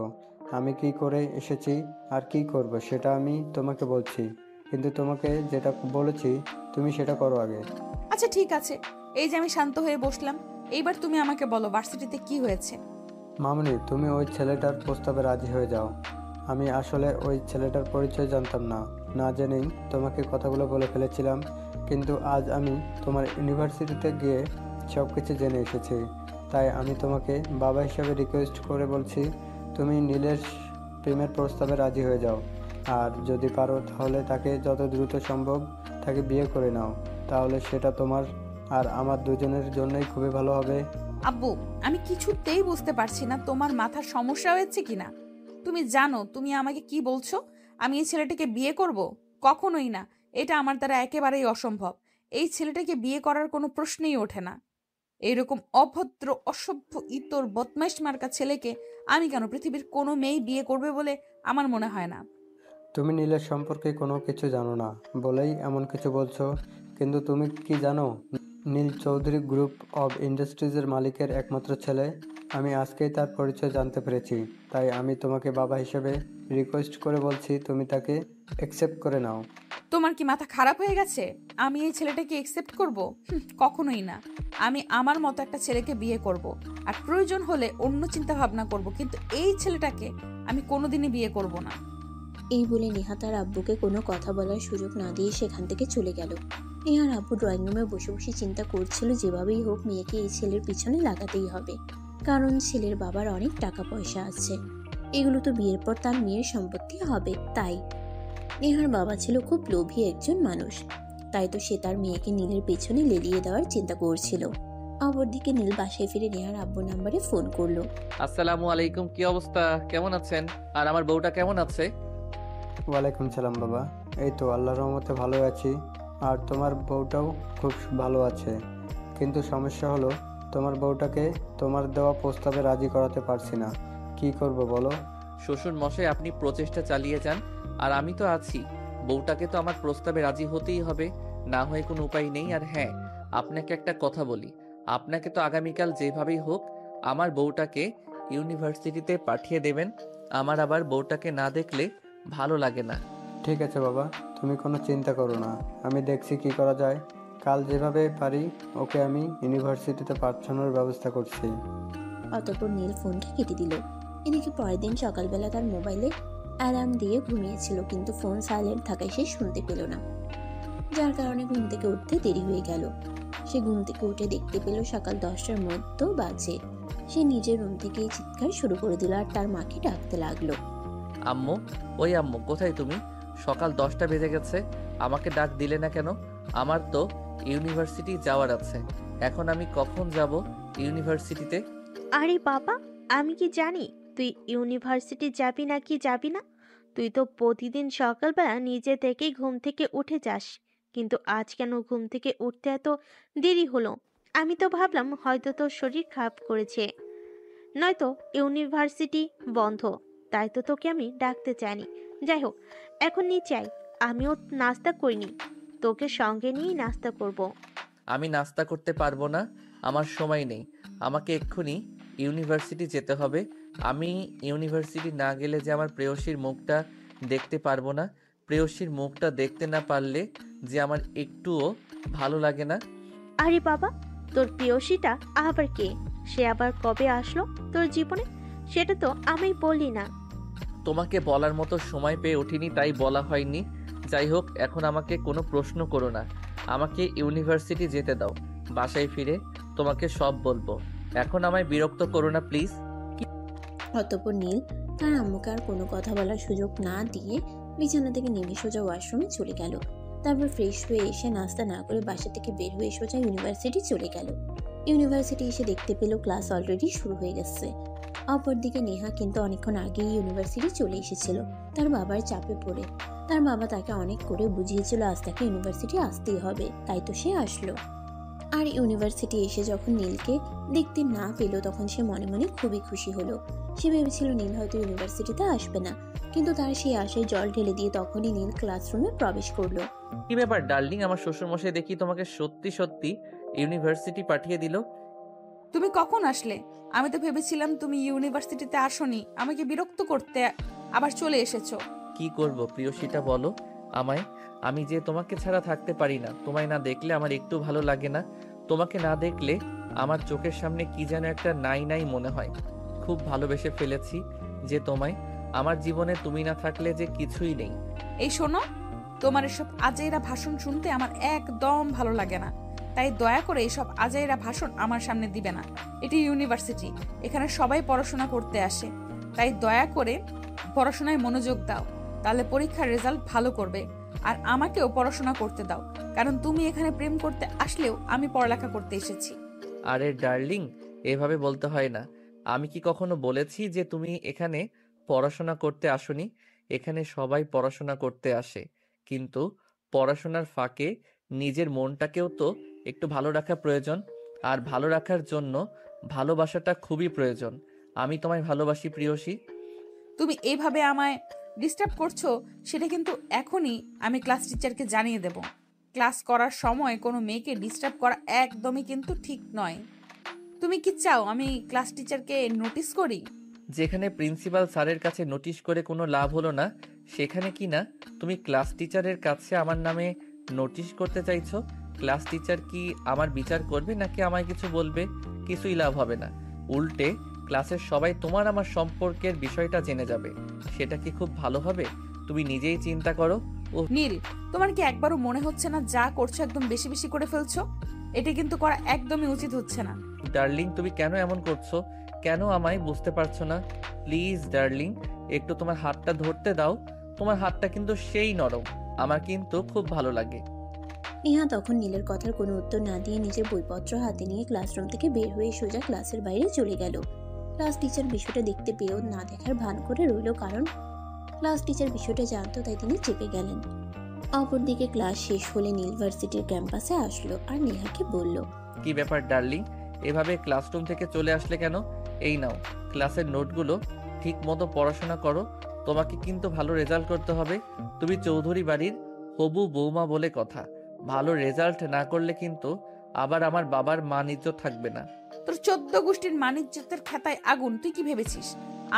আমি কি করে এসেছি আর কি করব সেটা আমি তোমাকে বলছি, কিন্তু তোমাকে যেটা বলেছি তুমি সেটা করো আগে। আচ্ছা ঠিক আছে, এই যে আমি শান্ত হয়ে বসলাম, এইবার তুমি আমাকে বলো ভার্সিটিতে কি হয়েছে। মামনি, তুমি ওই ছেলেটার প্রস্তাবে রাজি হয়ে যাও। আমি আসলে ওই ছেলেটার পরিচয় জানতাম না, না জেনেই তোমাকে কথাগুলো বলে ফেলেছিলাম, কিন্তু আজ আমি তোমার ইউনিভার্সিটিতে গিয়ে সব কিছু জেনে এসেছি। তাই আমি তোমাকে বাবা হিসাবে রিকোয়েস্ট করে বলছি, তুমি নীলের প্রেমের প্রস্তাবে রাজি হয়ে যাও। আর যদি পারো তাহলে তাকে যত দ্রুত সম্ভব তাকে বিয়ে করে নাও, তাহলে সেটা তোমার আর আমার দুজনের জন্যই খুবই ভালো হবে। আব্বু, আমি কিছুতেই বুঝতে পারছি না তোমার মাথার সমস্যা হয়েছে কিনা। তুমি জানো তুমি আমাকে কি বলছো? আমি এই ছেলেটাকে বিয়ে করব? কখনোই না, এটা আমার দ্বারা একেবারেই অসম্ভব। এই ছেলেটাকে বিয়ে করার কোনো প্রশ্নই ওঠে না। এইরকম অভদ্র অসভ্য ইতর বদমাইশ মার্কা ছেলেকে আমি কেন পৃথিবীর কোনো মেয়েই বিয়ে করবে বলে আমার মনে হয় না। তুমি নীলের সম্পর্কে কোনো কিছু জানো না বলেই এমন কিছু বলছো, কিন্তু তুমি কি জানো নীল চৌধুরী গ্রুপ অব ইন্ডাস্ট্রিজের মালিকের একমাত্র ছেলে। আমি আজকেই তার পরিচয় জানতে পেরেছি, তাই আমি তোমাকে বাবা হিসেবে রিকোয়েস্ট করে বলছি তুমি তাকে অ্যাকসেপ্ট করে নাও। তোমার কি মাথা খারাপ হয়ে গেছে? আমি এই ছেলেটাকে একসেপ্ট করব? কখনোই না। আমি আমার মতো একটা ছেলেকে বিয়ে করব, আর প্রয়োজন হলে অন্য চিন্তা ভাবনা করব, কিন্তু এই ছেলেটাকে আমি কোনোদিনই বিয়ে করব না। এই বলে নেহা তার আব্বুকে কোনো কথা বলার সুযোগ না দিয়ে সেখান থেকে চলে গেল। নেহার আব্বু ড্রয়িং রুমে বসে বসে চিন্তা করছিল যেভাবেই হোক মেয়েকে এই ছেলের পিছনে লাগাতেই হবে, কারণ ছেলের বাবার অনেক টাকা পয়সা আছে, এগুলো তো বিয়ের পর তার মেয়ের সম্পত্তি হবে। তাই নেহার বাবা ছিল খুব লোভী একজন মানুষ, তাই তো সে তার মেয়েকে নীলের পেছনে লেলিয়ে দেওয়ার চিন্তা করছিল। অপরদিকে নীল বাসায় ফিরে নেহার আব্বু নাম্বারে ফোন করলো। আসসালামু আলাইকুম, কি অবস্থা, কেমন আছেন? আর আমার বউটা কেমন আছে? ওয়ালাইকুম সালাম বাবা, এই তো আল্লাহর রহমতে ভালো আছি, আর তোমার বউটাও খুব ভালো আছে। কিন্তু সমস্যা হলো তোমার বউটাকে তোমার দেওয়া প্রস্তাবে রাজি করাতে পারছি না, কি করব বলো? শ্বশুর মশাই, আপনি প্রচেষ্টা চালিয়ে যান, আর আমি তো আছি। বউটাকে তো আমার প্রস্তাবে রাজি হতেই হবে, না হয়ে কোনো উপায় নেই। আর হ্যাঁ, আপনাকে একটা কথা বলি, আপনাকে তো আগামীকাল যেভাবেই হোক আমার বউটাকে ইউনিভার্সিটিতে পাঠিয়ে দেবেন। আমার আবার বউটাকে না দেখলে ভালো লাগে না। ঠিক আছে বাবা, তুমি কোনো চিন্তা করো না, আমি দেখছি কি করা যায়। কাল যেভাবে পারি ওকে আমি ইউনিভার্সিটিতে পাঠানোর ব্যবস্থা করছি। অতঃপর নীল ফোনটা কেটে দিল। এদিকে পরের দিন সকালবেলা তার মোবাইলে অ্যালার্ম দিয়ে ঘুমিয়েছিল, কিন্তু ফোন সাইলেন্ট থাকায় সে শুনতে পেল না, যার কারণে ঘুম থেকে উঠতে দেরি হয়ে গেল। সে ঘুম থেকে উঠে দেখতে পেল সকাল 10টার মধ্যে বাজে। সে নিজের রুম থেকেই চিৎকার শুরু করে দিল আর তার মাকে ডাকতে লাগলো। আম্মু, ওই আম্মু, কোথায় তুমি? সকাল 10টা বেজে গেছে, আমাকে ডাক দিলে না কেন? আমার তো ইউনিভার্সিটি যাওয়ার আছে, এখন আমি কখন যাব ইউনিভার্সিটিতে? আরে বাবা, আমি কি জানি তুই ইউনিভার্সিটি যাবি নাকি যাবি না? তুই তো প্রতিদিন সকালবেলা নিজে থেকেই ঘুম থেকে উঠে যাস, কিন্তু আজ কেন ঘুম থেকে উঠতে এত দেরি হলো? আমি তো ভাবলাম হয়তো তোর শরীর খারাপ করেছে, নয়তো ইউনিভার্সিটি বন্ধ, তাই তো তোকে আমি ডাকতে চাইনি। যাই হোক, এখন নিচে আয়, আমিও নাস্তা করিনি, তোকে সঙ্গে নিয়েই নাস্তা করব। আমি নাস্তা করতে পারবো না, আমার সময় নেই। আমাকে এক্ষুনি ইউনিভার্সিটি যেতে হবে। আমি ইউনিভার্সিটি না গেলে যে আমার প্রেয়সীর মুখটা দেখতে পারবো না, প্রেয়সীর মুখটা দেখতে না পারলে যে আমার একটুও ভালো লাগে না। আরে বাবা, তোর প্রেয়সীটা আবার কে? সে আবার কবে আসলো তোর জীবনে? সেটা তো আমি বললি না। তোমাকে বলার মতো সময় পেয়ে ওঠিনি, তাই বলা হয়নি। যাই হোক, এখন আমাকে কোনো প্রশ্ন করো না, আমাকে ইউনিভার্সিটি যেতে দাও। বাসায় ফিরে তোমাকে সব বলবো, এখন আমায় বিরক্ত করো না প্লিজ। অতঃপর নীল তার আম্মুকে আর কোনো কথা বলার সুযোগ না দিয়ে বিছানা থেকে নেমে সোজা ওয়াশরুমে চলে গেল। তারপর ফ্রেশ হয়ে এসে নাস্তা না করে বাসা থেকে বের হয়ে সোজা ইউনিভার্সিটি চলে গেল। ইউনিভার্সিটি এসে দেখতে পেল ক্লাস অলরেডি শুরু হয়ে গেছে। অপরদিকে নেহা কিন্তু অনেকক্ষণ আগেই ইউনিভার্সিটি চলে এসেছিল তার বাবার চাপে পড়ে। তার বাবা তাকে অনেক করে বুঝিয়েছিল আজ তাকে ইউনিভার্সিটি আসতেই হবে, তাই তো সে আসলো। আর ইউনিভার্সিটি এসে যখন নীলকে দেখতে না পেল তখন সে মনে মনে খুবই খুশি হলো। সে ভেবেছিল নীল হয়তো ইউনিভার্সিটিতে আসবে না, কিন্তু তার সেই আশায় জল ঢেলে দিয়ে তখনই নীল ক্লাসরুমে প্রবেশ করলো। কি ব্যাপার ডার্লিং, আমার শ্বশুরমশাই দেখি তোমাকে সত্যি সত্যি ইউনিভার্সিটি পাঠিয়ে দিল। তুমি কখন আসলে? আমি তো ভেবেছিলাম তুমি ইউনিভার্সিটিতে আসোনি, আমাকে বিরক্ত করতে আবার চলে এসেছো। কি করব প্রিয়সীটা বলো আমায়, আমি যে তোমাকে ছাড়া থাকতে পারি না। তোমায় না দেখলে আমার একটু ভালো লাগে না, তোমাকে না দেখলে আমার চোখের সামনে কি যেন একটা নাই নাই মনে হয়। খুব ভালোবেসে ফেলেছি যে তোমায়, আমার জীবনে তুমি না থাকলে যে কিছুই নেই। এই শোনো, তোমার এসব আজাইরা ভাষণ শুনতে আমার একদম ভালো লাগে না, তাই দয়া করে এইসব আজাইরা ভাষণ আমার সামনে দিবে না। এটি ইউনিভার্সিটি, এখানে সবাই পড়াশোনা করতে আসে, তাই দয়া করে পড়াশোনায় মনোযোগ দাও, তাহলে পরীক্ষার রেজাল্ট ভালো করবে। আর আমাকেও পড়াশোনা করতে দাও, কারণ তুমি এখানে প্রেম করতে আসলেও আমি পড়ালেখা করতে এসেছি। আরে ডার্লিং, এভাবে বলতে হয় না। আমি কি কখনো বলেছি যে তুমি এখানে পড়াশোনা করতে আসোনি? এখানে সবাই পড়াশোনা করতে আসে, কিন্তু পড়াশোনার ফাঁকে নিজের মনটাকেও তো একটু ভালো রাখা প্রয়োজন। আর ভালো রাখার জন্য ভালোবাসাটা খুবই প্রয়োজন। আমি তোমায় ভালোবাসি প্রিয়সী। তুমি এইভাবে আমায় ডিস্টার্ব করছো, সেটা কিন্তু এখনই আমি ক্লাস টিচারকে জানিয়ে দেব। ক্লাস করার সময় কোনো মেয়েকে ডিস্টার্ব করা একদমই কিন্তু ঠিক নয়। তুমি কি চাও আমি ক্লাস টিচারকে নোটিস করি? যেখানে প্রিন্সিপাল স্যারের কাছে নোটিশ করে কোনো লাভ হলো না, সেখানে কি না তুমি ক্লাস টিচারের কাছে আমার নামে নোটিশ করতে চাইছো? ক্লাস টিচার কি আমার বিচার করবে নাকি আমায় কিছু বলবে? কিছুই লাভ হবে না। উল্টে ক্লাসের সবাই তোমার আমার সম্পর্কের বিষয়টা জেনে যাবে। সেটা কি খুব ভালো হবে? তুমি নিজেই চিন্তা করো। ও নীল, তোমার কি একবারও মনে হচ্ছে না যা করছো একদম বেশি বেশি করে ফেলছো? এটা কিন্তু করা একদমই উচিত হচ্ছে না। ডার্লিং, তুমি কেন এমন করছো? কেন আমায় বুঝতে পারছো না? প্লিজ ডার্লিং, একটু তোমার হাতটা ধরতে দাও। তোমার হাতটা কিন্তু সেই নরম, আমার কিন্তু খুব ভালো লাগে। নেহা তখন নীলের কথার কোনো উত্তর না দিয়ে নিজের বইপত্র হাতে নিয়ে ক্লাসরুম থেকে বের হয়ে সোজা ক্লাসের বাইরে চলে গেল। ক্লাস টিচার বিষয়টা দেখতে পেয়েও না দেখার ভান করে রইল, কারণ ক্লাস টিচার বিষয়টা জানতো, তাই তিনি চেপে গেলেন। অপরদিকে ক্লাস শেষ হলে ইউনিভার্সিটির ক্যাম্পাসে আসলো আর নেহাকে বলল, কি ব্যাপার ডার্লিং, এভাবে ক্লাসরুম থেকে চলে আসলে কেন? এই নাও ক্লাসের নোটগুলো, ঠিক মতো পড়াশোনা করো। তোমাকে কিন্তু ভালো রেজাল্ট করতে হবে। তুমি চৌধুরী বাড়ির হবু বৌমা বলে কথা। ভালো রেজাল্ট না করলে কিন্তু আবার আমার বাবার মান ইজ্জত থাকবে না। তোর 14 গোষ্ঠীর মানিজ্যতের খাতায় আগুন। তুই কি ভেবেছিস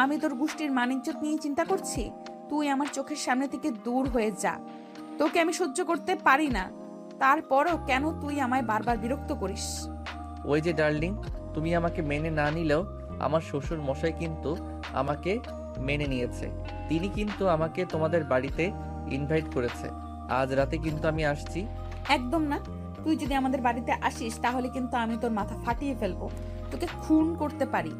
আমি তোর গোষ্ঠীর মানিজ্যত নিয়ে চিন্তা করছি? তুই আমার চোখের সামনে থেকে দূর হয়ে যা। তোকে আমি সহ্য করতে পারি না, তারপরও কেন তুই আমায় বারবার বিরক্ত করিস? ওই যে ডার্লিং, তুমি আমাকে মেনে না নিলেও আমার শ্বশুর মশাই কিন্তু আমাকে মেনে নিয়েছে। তিনি কিন্তু আমাকে তোমাদের বাড়িতে ইনভাইট করেছে। আজ রাতে কিন্তু আমি আসছি। একদম না। তুই যদি আমাদের বাড়িতে আসিস তাহলে কিন্তু আমি তোর মাথা ফাটিয়ে ফেলবো, তোকে খুন করতে পারি,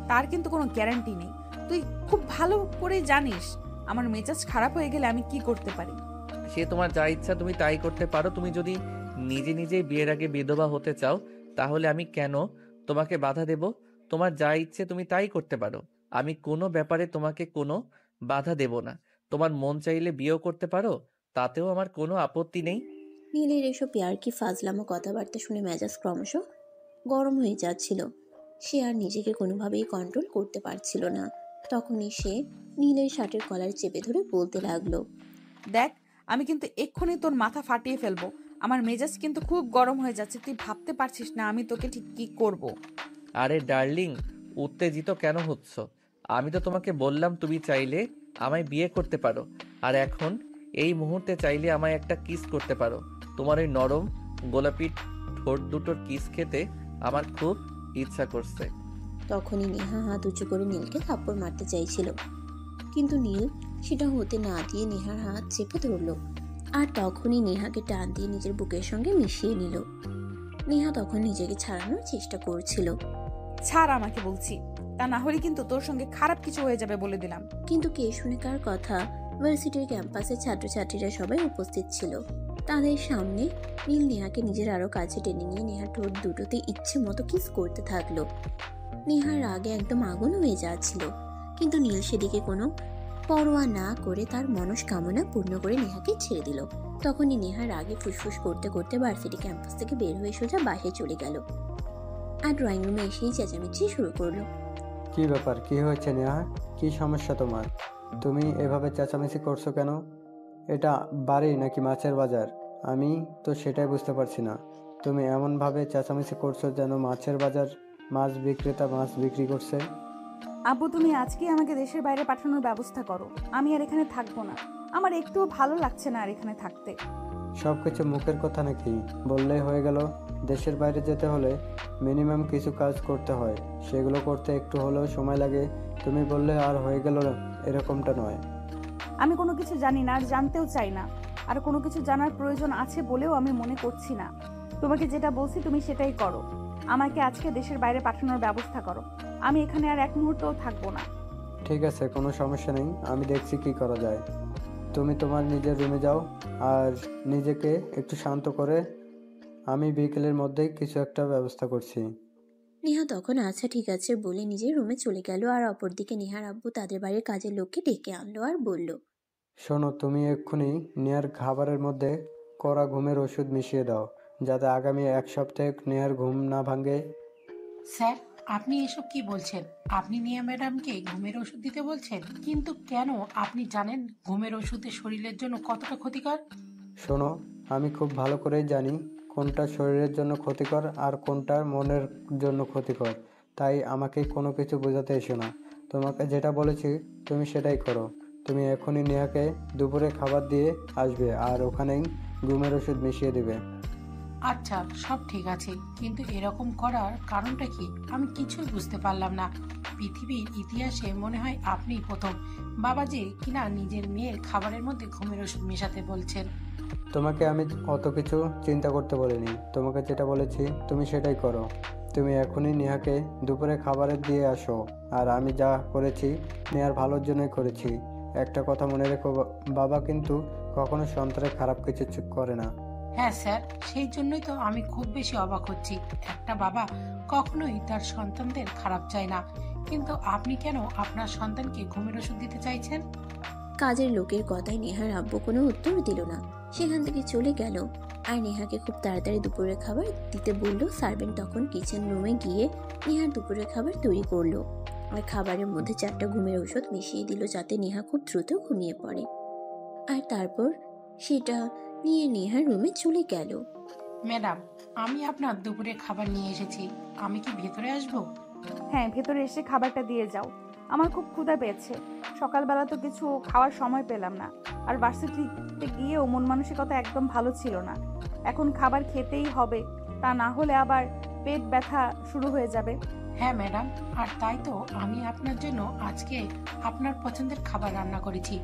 তার কিন্তু কোনো গ্যারান্টি নেই। তুই খুব ভালো করে জানিস আমার মেজাজ খারাপ হয়ে গেলে আমি কি করতে পারি। সে তোমার যা ইচ্ছা তুমি তাই করতে পারো। তুমি যদি নিজে নিজেই বিয়ের আগে বিধবা হতে চাও, তাহলে আমি কেন তোমাকে বাধা দেব? তোমার যা ইচ্ছে তুমি তাই করতে পারো। আমি কোনো ব্যাপারে তোমাকে কোনো বাধা দেব না। তোমার মন চাইলে বিয়েও করতে পারো, তাতেও আমার কোনো আপত্তি নেই। নীলের এসব ইয়ার্কি ফাজলামো কথাবার্তা শুনে মেজাজ ক্রমশ গরম হয়ে যাচ্ছিল। সে আর নিজেকে কোনোভাবেই কন্ট্রোল করতে পারছিল না। তখনই সে নীলের শার্টের কলার চেপে ধরে বলতে লাগলো, দেখ, আমি কিন্তু এক্ষুনি তোর মাথা ফাটিয়ে ফেলবো। আমার মেজাজ কিন্তু খুব গরম হয়ে যাচ্ছে। তুই ভাবতে পারছিস না আমি তোকে ঠিক কি করব। আরে ডার্লিং, উত্তেজিত কেন হচ্ছ? আমি তো তোমাকে বললাম তুমি চাইলে আমায় বিয়ে করতে পারো। আর এখন এই মুহূর্তে চাইলে আমায় একটা কিস করতে পারো। তোমার ওই নরম গোলাপি ঠোঁট দুটোর কিস খেতে আমার খুব ইচ্ছা করছে। তখনই নেহা হাত উঁচু করে নীলকে থাপ্পড় মারতে চাইছিল, কিন্তু নীল সেটা হতে না দিয়ে নেহার হাত চেপে ধরল আর তখনই নেহাকে টান দিয়ে নিজের বুকের সঙ্গে মিশিয়ে নিল। নেহা তখন নিজেকে ছাড়ানোর চেষ্টা করছিল, ছাড় আমাকে বলছি, তা না হলে কিন্তু তোর সঙ্গে খারাপ কিছু হয়ে যাবে বলে দিলাম। কিন্তু কে শুনে কার কথা। ভার্সিটির ক্যাম্পাসে ছাত্রছাত্রীরা সবাই উপস্থিত ছিল। তাদের সামনে নীল নেহাকে নিজের আরো কাছে টেনে নিয়ে নেহার ঠোঁট দুটোতে ইচ্ছে মতো কিস করতে থাকলো। নেহার রাগে একদম আগুন হয়ে যাচ্ছিল, কিন্তু নীল সেদিকে কোনো পরোয়া না করে তার মনস্কামনা পূর্ণ করে নেহাকে ছেড়ে দিল। তখনই নেহা রাগে ফুসফুস করতে করতে ভার্সিটি ক্যাম্পাস থেকে বের হয়ে সোজা বাসায় চলে গেল আর ড্রয়িং রুমে এসেই চেঁচামেচি শুরু করলো। কি ব্যাপার, কি হয়েছে নেহা? কি সমস্যা তোমার? তুমি এভাবে চেঁচামেচি করছো কেন? এটা বাড়ি নাকি মাছের বাজার? আমি তো সেটাই বুঝতে পারছি না। তুমি এমনভাবে চেঁচামেচি করছো যেন মাছের বাজার, মাছ বিক্রেতা মাছ বিক্রি করছে। আব্বু, তুমি আজকেই আমাকে দেশের বাইরে পাঠানোর ব্যবস্থা করো। আমি আর এখানে থাকবো না। আমার একটুও ভালো লাগছে না আর এখানে থাকতে। সব কিছু মুখের কথা নাকি? বললেই হয়ে গেল? দেশের বাইরে যেতে হলে মিনিমাম কিছু কাজ করতে হয়, সেগুলো করতে একটু হলেও সময় লাগে। তুমি বললে আর হয়ে গেল, এরকমটা নয়। আমি কোনো কিছু জানি না আর জানতেও চাই না। আর কোনো কিছু জানার প্রয়োজন আছে বলেও আমি মনে করছি না। তোমাকে যেটা বলছি তুমি সেটাই করো। আমাকে আজকে দেশের বাইরে পাঠানোর ব্যবস্থা করো। আমি এখানে আর এক মুহূর্তও থাকবো না। ঠিক আছে, কোনো সমস্যা নেই, আমি দেখছি কি করা যায়। তুমি তোমার নিজের রুমে যাও আর নিজেকে একটু শান্ত করে, আমি বিকেলের মধ্যেই কিছু একটা ব্যবস্থা করছি। নেহা তখন আচ্ছা ঠিক আছে বলে নিজের রুমে চলে গেল আর অপরদিকে নেহার আব্বু তাদের বাড়ির কাজের লোককে ডেকে আনলো আর বলল, শোনো, তুমি এক্ষুনি নেয়ার খাবারের মধ্যে কড়া ঘুমের ওষুধ মিশিয়ে দাও যাতে আগামী 1 সপ্তাহে নেহার ঘুম না ভাঙে। স্যার, আপনি এসব কি বলছেন? আপনি নিয়া ম্যাডামকে ঘুমের ওষুধ দিতে বলছেন? কিন্তু কেন? আপনি জানেন ঘুমের ওষুধে শরীরের জন্য কতটা ক্ষতিকর? শোনো, আমি খুব ভালো করেই জানি কোনটা শরীরের জন্য ক্ষতিকর আর কোনটা মনের জন্য ক্ষতিকর। তাই আমাকে কোনো কিছু বোঝাতে এসো না। তোমাকে যেটা বলেছি তুমি সেটাই করো। তুমি এখনই নেহাকে দুপুরে খাবার দিয়ে আসবে আর ওখানেই ঘুমের ওষুধ মিশিয়ে দেবে। আচ্ছা, সব ঠিক আছে, কিন্তু এরকম করার কারণটা কি? আমি কিছুই বুঝতে পারলাম না। পৃথিবীর ইতিহাসে মনে হয় আপনিই প্রথম বাবা যে কিনা নিজের মেয়ের খাবারের মধ্যে ঘুমের ওষুধ মেশাতে বলছেন। তোমাকে আমি অত কিছু চিন্তা করতে বলিনি। তোমাকে যেটা বলেছি তুমি সেটাই করো। তুমি এখনই নেহাকে দুপুরে খাবারে দিয়ে আসো। আর আমি যা করেছি নেহার ভালোর জন্যই করেছি। একটা কথা মনে রেখো, বাবা কিন্তু কখনো সন্তানের খারাপ কিছু করে না। হ্যাঁ স্যার, সেই জন্যই তো আমি খুব বেশি অবাক হচ্ছি। একটা বাবা কখনোই তার সন্তানদের খারাপ চায় না, কিন্তু আপনি কেন আপনার সন্তানকে ঘুমের ওষুধ দিতে চাইছেন? কাজের লোকের কথায় নেহার আব্বু কোনো উত্তর দিল না, সেখান থেকে চলে গেল। আর নেহাকে খুব তাড়াতাড়ি দুপুরের খাবার দিতে বলল। সার্ভেন্ট তখন কিচেন রুমে গিয়ে নেহার দুপুরের খাবার তৈরি করলো আর খাবারের মধ্যে 4টা ঘুমের ওষুধ মিশিয়ে দিল যাতে নেহা খুব দ্রুত ঘুমিয়ে পড়ে। আর তারপর সেটা নিয়ে নেহার রুমে চলে গেল। ম্যাডাম, আমি আপনার দুপুরে খাবার নিয়ে এসেছি, আমি কি ভেতরে আসবো? হ্যাঁ, ভেতরে এসে খাবারটা দিয়ে যাও। আমার খুব ক্ষুধা পেয়েছে। সকালবেলা তো কিছু খাওয়ার সময় পেলাম না। আর ভার্সিটিতে গিয়েও মন মানসিকতা একদম ভালো ছিল না। এখন খাবার খেতেই হবে, তা না হলে আবার পেট ব্যথা শুরু হয়ে যাবে। হ্যাঁ ম্যাডাম, আর তাই তো আমি আপনার জন্য আজকে আপনার পছন্দের খাবার রান্না করেছি।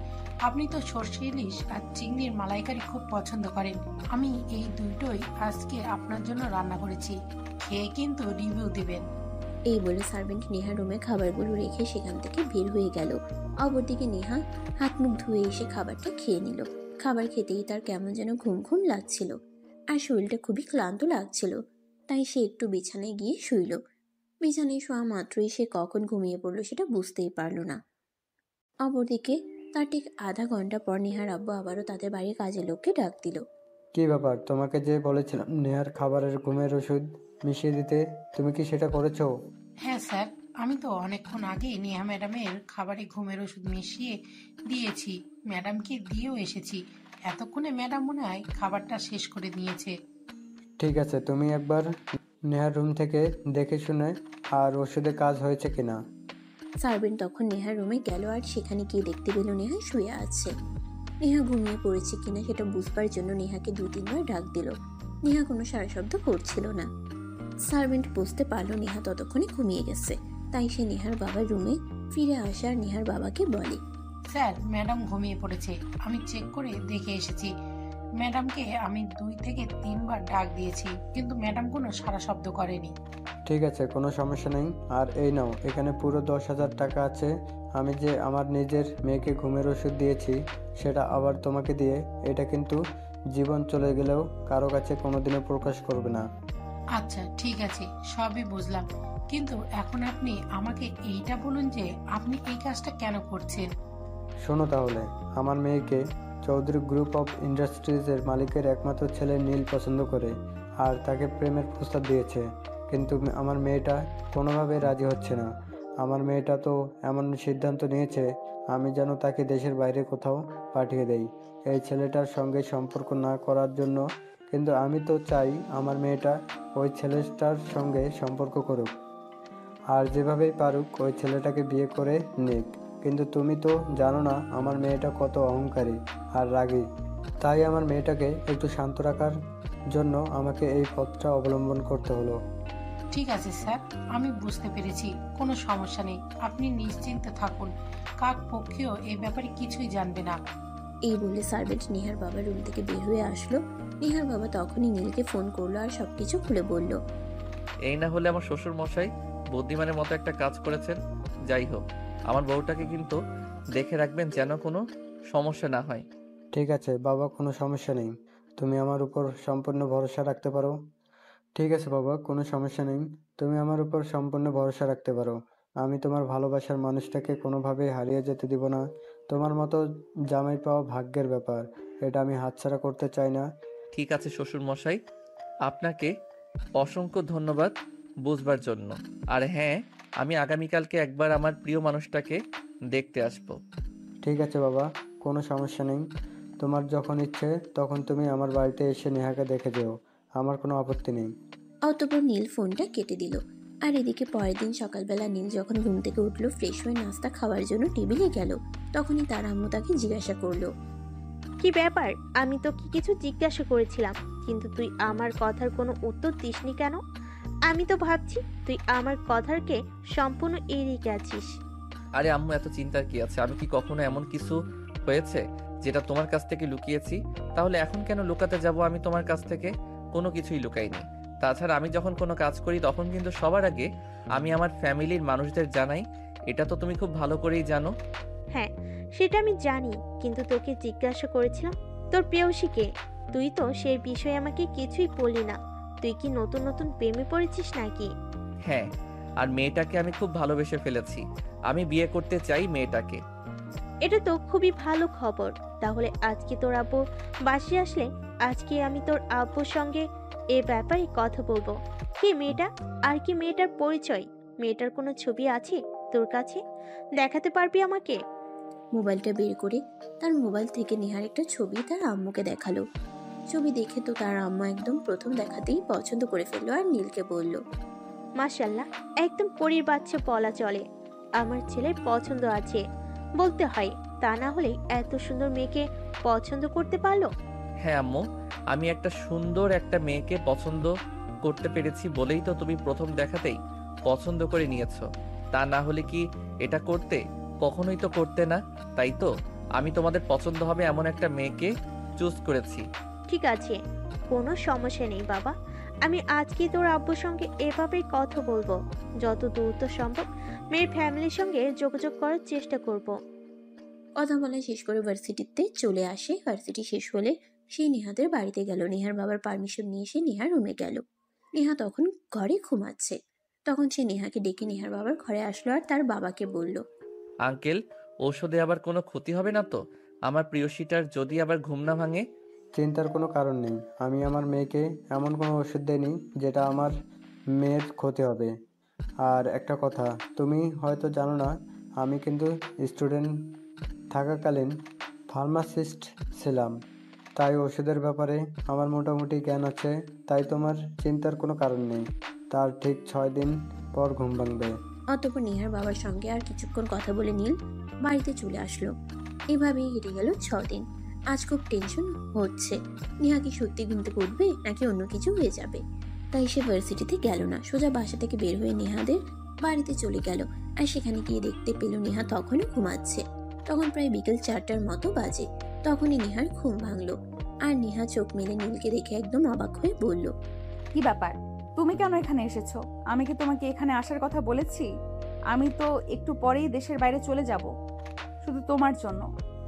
আপনি তো সর্ষে ইলিশ আর চিংড়ির মালাইকারি খুব পছন্দ করেন। আমি এই দুটোই আজকে আপনার জন্য রান্না করেছি, খেয়ে কিন্তু রিভিউ দিবেন। এই বলে সার্ভেন্ট নেহার রুমে খাবারগুলো রেখে সেখান থেকে বের হয়ে গেল। অপরদিকে নেহা হাত মুখ ধুয়ে এসে খাবারটা খেয়ে নিল। খাবার খেতেই তার কেমন যেন ঘুম ঘুম লাগছিল আর শরীরটা খুবই ক্লান্ত লাগছিল। তাই সে একটু বিছানায় গিয়ে শুইল। বিছানায় শোয়া মাত্রই সে কখন ঘুমিয়ে পড়লো সেটা বুঝতেই পারল না। অপরদিকে তার ঠিক আধা ঘন্টা পর নেহার আব্বু আবারও তাদের বাড়ির কাজের লোককে ডাক দিল। কি ব্যাপার? তোমাকে যে বলেছিলাম নেহার খাবারের ঘুমের ওষুধ মিশিয়ে দিতে, তুমি কি সেটা করেছো? হ্যাঁ স্যার, আমি তো অনেকক্ষণ আগে নেহা ম্যাডামের খাবারে ঘুমের ওষুধ মিশিয়ে দিয়েছি, ম্যাডামকে দিয়েও এসেছি। এতক্ষণে ম্যাডাম মনে হয় খাবারটা শেষ করে নিয়েছে। ঠিক আছে, তুমি একবার নেহার রুম থেকে দেখে শুনে আর ওষুধে কাজ হয়েছে কিনা। সার্ভেন্ট তখন নেহার রুমে গেল আর সেখানে গিয়ে দেখতে পেল নেহা শুয়ে আছে। নেহা ঘুমিয়ে পড়েছে কিনা সেটা বুঝবার জন্য নেহাকে 2-3 বার ডাক দিল। নেহা কোনো সারা শব্দ করছিল না। সার্ভেন্ট বুঝতে পারলো নেহা ততক্ষণে ঘুমিয়ে গেছে। তাই সে নেহার বাবার রুমে ফিরে আসে আর নেহার বাবাকে বলে, স্যার, ম্যাডাম ঘুমিয়ে পড়েছে, আমি চেক করে দেখে এসেছি। ম্যাডামকে আমি 2 থেকে 3 বার ডাক দিয়েছি, কিন্তু ম্যাডাম কোনো সারা শব্দ করেনি। ঠিক আছে, কোনো সমস্যা নেই। আর এই নাও, এখানে পুরো 10,000 টাকা আছে। আমি যে আমার নিজের মেয়েকে ঘুমের ওষুধ দিয়েছি সেটা আবার তোমাকে দিয়ে, এটা কিন্তু জীবন চলে গেলেও কারো কাছে কোনোদিনও প্রকাশ করবে না। আচ্ছা ঠিক আছে, সবই বুঝলাম, কিন্তু এখন আপনি আমাকে এইটা বলুন যে আপনি এই কাজটা কেন করছেন? শোনো তাহলে, আমার মেয়েকে চৌধুরী গ্রুপ অফ ইন্ডাস্ট্রিজের মালিকের একমাত্র ছেলে নীল পছন্দ করে আর তাকে প্রেমের প্রস্তাব দিয়েছে, কিন্তু আমার মেয়েটা কোনোভাবেই রাজি হচ্ছে না। আমার মেয়েটা তো এমন সিদ্ধান্ত নিয়েছে আমি যেন তাকে দেশের বাইরে কোথাও পাঠিয়ে দেই এই ছেলেটার সঙ্গে সম্পর্ক না করার জন্য। কিন্তু আমি তো চাই আমার মেয়েটা ওই ছেলেটার সঙ্গে সম্পর্ক করুক আর যেভাবেই পারুক ওই ছেলেটাকে বিয়ে করে নিক। কিন্তু তুমি তো জানো না আমার মেয়েটা কত অহংকারী আর রাগী। তাই আমার মেয়েটাকে একটু শান্ত রাখার জন্য আমাকে এই পথটা অবলম্বন করতে হলো। ঠিক আছে স্যার, আমি বুঝতে পেরেছি, কোনো সমস্যা নেই, আপনি নিশ্চিন্তে থাকুন, কাক পক্ষেও এই ব্যাপারে কিছুই জানবে না। এই বলে সার্ভেন্ট নেহার বাবার রুম থেকে বের হয়ে আসলো। নেহার বাবা তখনই নীলকে ফোন করলো আর সবকিছু খুলে বলল। এই না হলে আমার শ্বশুর মশাই বুদ্ধিমানের মতো একটা কাজ করেছেন। যাই হোক, আমার বউটাকে কিন্তু দেখে রাখবেন যেন কোনো সমস্যা না হয়। ঠিক আছে বাবা, কোনো সমস্যা নেই, তুমি আমার উপর সম্পূর্ণ ভরসা রাখতে পারো। ঠিক আছে বাবা, কোনো সমস্যা নেই, তুমি আমার উপর সম্পূর্ণ ভরসা রাখতে পারো। আমি তোমার ভালোবাসার মানুষটাকে কোনোভাবেই হারিয়ে যেতে দিব না। তোমার মতো জামাই পাওয়া ভাগ্যের ব্যাপার, এটা আমি হাতছাড়া করতে চাই না। ঠিক আছে শ্বশুর মশাই, আপনাকে অসংখ্য ধন্যবাদ বুঝবার জন্য। আর হ্যাঁ, আমি আগামীকালকে একবার আমার প্রিয় মানুষটাকে দেখতে আসবো। ঠিক আছে বাবা, কোনো সমস্যা নেই। তোমার যখন ইচ্ছে তখন তুমি আমার বাড়িতে এসে নেহাকে দেখে যেও, আমার কোনো আপত্তি নেই। অতঃপর নীল ফোনটা কেটে দিল। আর এদিকে পরের দিন সকালবেলা নীল যখন ঘুম থেকে উঠলো, ফ্রেশ হয়ে নাস্তা খাওয়ার জন্য টেবিলে গেল, তখনই তার আম্মু তাকে জিজ্ঞাসা করলো, কি ব্যাপার? আমি তোকে কিছু জিজ্ঞাসা করেছিলাম, কিন্তু তুই আমার কথার কোনো উত্তর দিসনি কেন? আমি তো ভাবছি তুই আমার কথাকে সম্পূর্ণ এড়িয়ে গেছিস। আরে আম্মু, এত চিন্তার কি আছে? আমি কি কখনো এমন কিছু হয়েছে যেটা তোমার কাছ থেকে লুকিয়েছি? তাহলে এখন কেন লুকাতে যাব আমি তোমার কাছ থেকে? কোনো কিছুই লুকাইনি। তাছাড়া আমি যখন কোনো কাজ করি তখন কিন্তু সবার আগে আমি আমার ফ্যামিলির মানুষদের জানাই। এটা তো তুমি খুব ভালো করেই জানো। হ্যাঁ, সেটা আমি জানি, কিন্তু তোকে জিজ্ঞাসা করেছিলাম তোর প্রেয়সীকে। তুই তো সেই বিষয়ে আমাকে কিছুই বললি না। তুই কি নতুন নতুন প্রেমে পড়েছিস নাকি? হ্যাঁ, আর মেয়েটাকে আমি খুব ভালোবেসে ফেলেছি। আমি বিয়ে করতে চাই মেয়েটাকে। এটা তো খুবই ভালো খবর। তাহলে আজকে তোর আব্বু বাসে আসলে আজকে আমি তোর আব্বুর সঙ্গে এ ব্যাপারে কথা বলবো। কি মেয়েটা? আর কি মেয়েটার পরিচয়? মেয়েটার কোনো ছবি আছে তোর কাছে? দেখাতে পারবি আমাকে? মোবাইলটা বের করে তার মোবাইল থেকে নেহার একটা ছবি তার আম্মুকে দেখালো। ছবি দেখে তো তার আম্মা একদম প্রথম দেখাতেই পছন্দ করে ফেললো আর নীলকে বলল, মাশাল্লাহ, একদম পরীর বাচ্চা বলা চলে। আমার ছেলের পছন্দ আছে বলতে হয়, তা না হলে এত সুন্দর মেয়েকে পছন্দ করতে পারলো? হ্যাঁ আম্মু, আমি একটা সুন্দর একটা মেয়েকে পছন্দ করতে পেরেছি বলেই তো তুমি প্রথম দেখাতেই পছন্দ করে নিয়েছো। তা না হলে কি এটা করতে? কখনোই তো করতে না। তাই তো আমি তোমাদের পছন্দ হবে এমন একটা মেয়েকে চুজ করেছি। ঠিক আছে, কোনো সমস্যা নেই বাবা। আমি আজকে তোর আব্বুর সঙ্গে এভাবেই কথা বলবো। যত দ্রুত সম্ভব মেয়ের ফ্যামিলির সঙ্গে যোগাযোগ করার চেষ্টা করব। কথা বলা শেষ করে ভার্সিটিতে চলে আসে। ভার্সিটি শেষ হলে সেই নেহাদের বাড়িতে গেল। নেহার বাবার পারমিশন নিয়ে সে নেহার রুমে গেল। নেহা তখন ঘরে ঘুমাচ্ছে। তখন সে নেহাকে ডেকে নেহার বাবার ঘরে আসলো আর তার বাবাকে বলল, আঙ্কেল, ঔষধে আবার কোনো ক্ষতি হবে না তো? আমার প্রিয়সীটার যদি আবার ঘুম না ভাঙে? চিন্তার কোনো কারণ নেই। আমি আমার মেয়েকে এমন কোনো ওষুধ দেইনি যেটা আমার মেয়ের ক্ষতি হবে। আর একটা কথা, তুমি হয়তো জানো না, আমি কিন্তু স্টুডেন্ট থাকাকালীন ফার্মাসিস্ট ছিলাম। তাই ওষুধের ব্যাপারে আমার মোটামুটি জ্ঞান আছে। তাই তোমার চিন্তার কোনো কারণ নেই। তার ঠিক 6 দিন পর ঘুম ভাঙবে। অতঃপর নেহার বাবার সঙ্গে আর কিছুক্ষণ কথা বলে নীল বাড়িতে চলে আসলো। এভাবেই হেঁটে গেল 6 দিন। আজ খুব টেনশন হচ্ছে, নেহা কি সত্যি ঘুম থেকে উঠবে নাকি অন্য কিছু হয়ে যাবে। তাই সে ভার্সিটিতে গেল না, সোজা বাসা থেকে বের হয়ে নেহাদের বাড়িতে চলে গেল। আর সেখানে গিয়ে দেখতে পেল নেহা তখনও ঘুমাচ্ছে। তখন প্রায় বিকেল 4টার মতো বাজে। তখনই নেহার ঘুম ভাঙলো। আর নেহা চোখ মেলে নীলকে দেখে একদম অবাক হয়ে বলল, কি ব্যাপার? তুমি কেন এখানে এসেছো? আমি কি তোমাকে এখানে আসার কথা বলেছি? আমি তো একটু পরেই দেশের বাইরে চলে যাব, শুধু তোমার জন্য।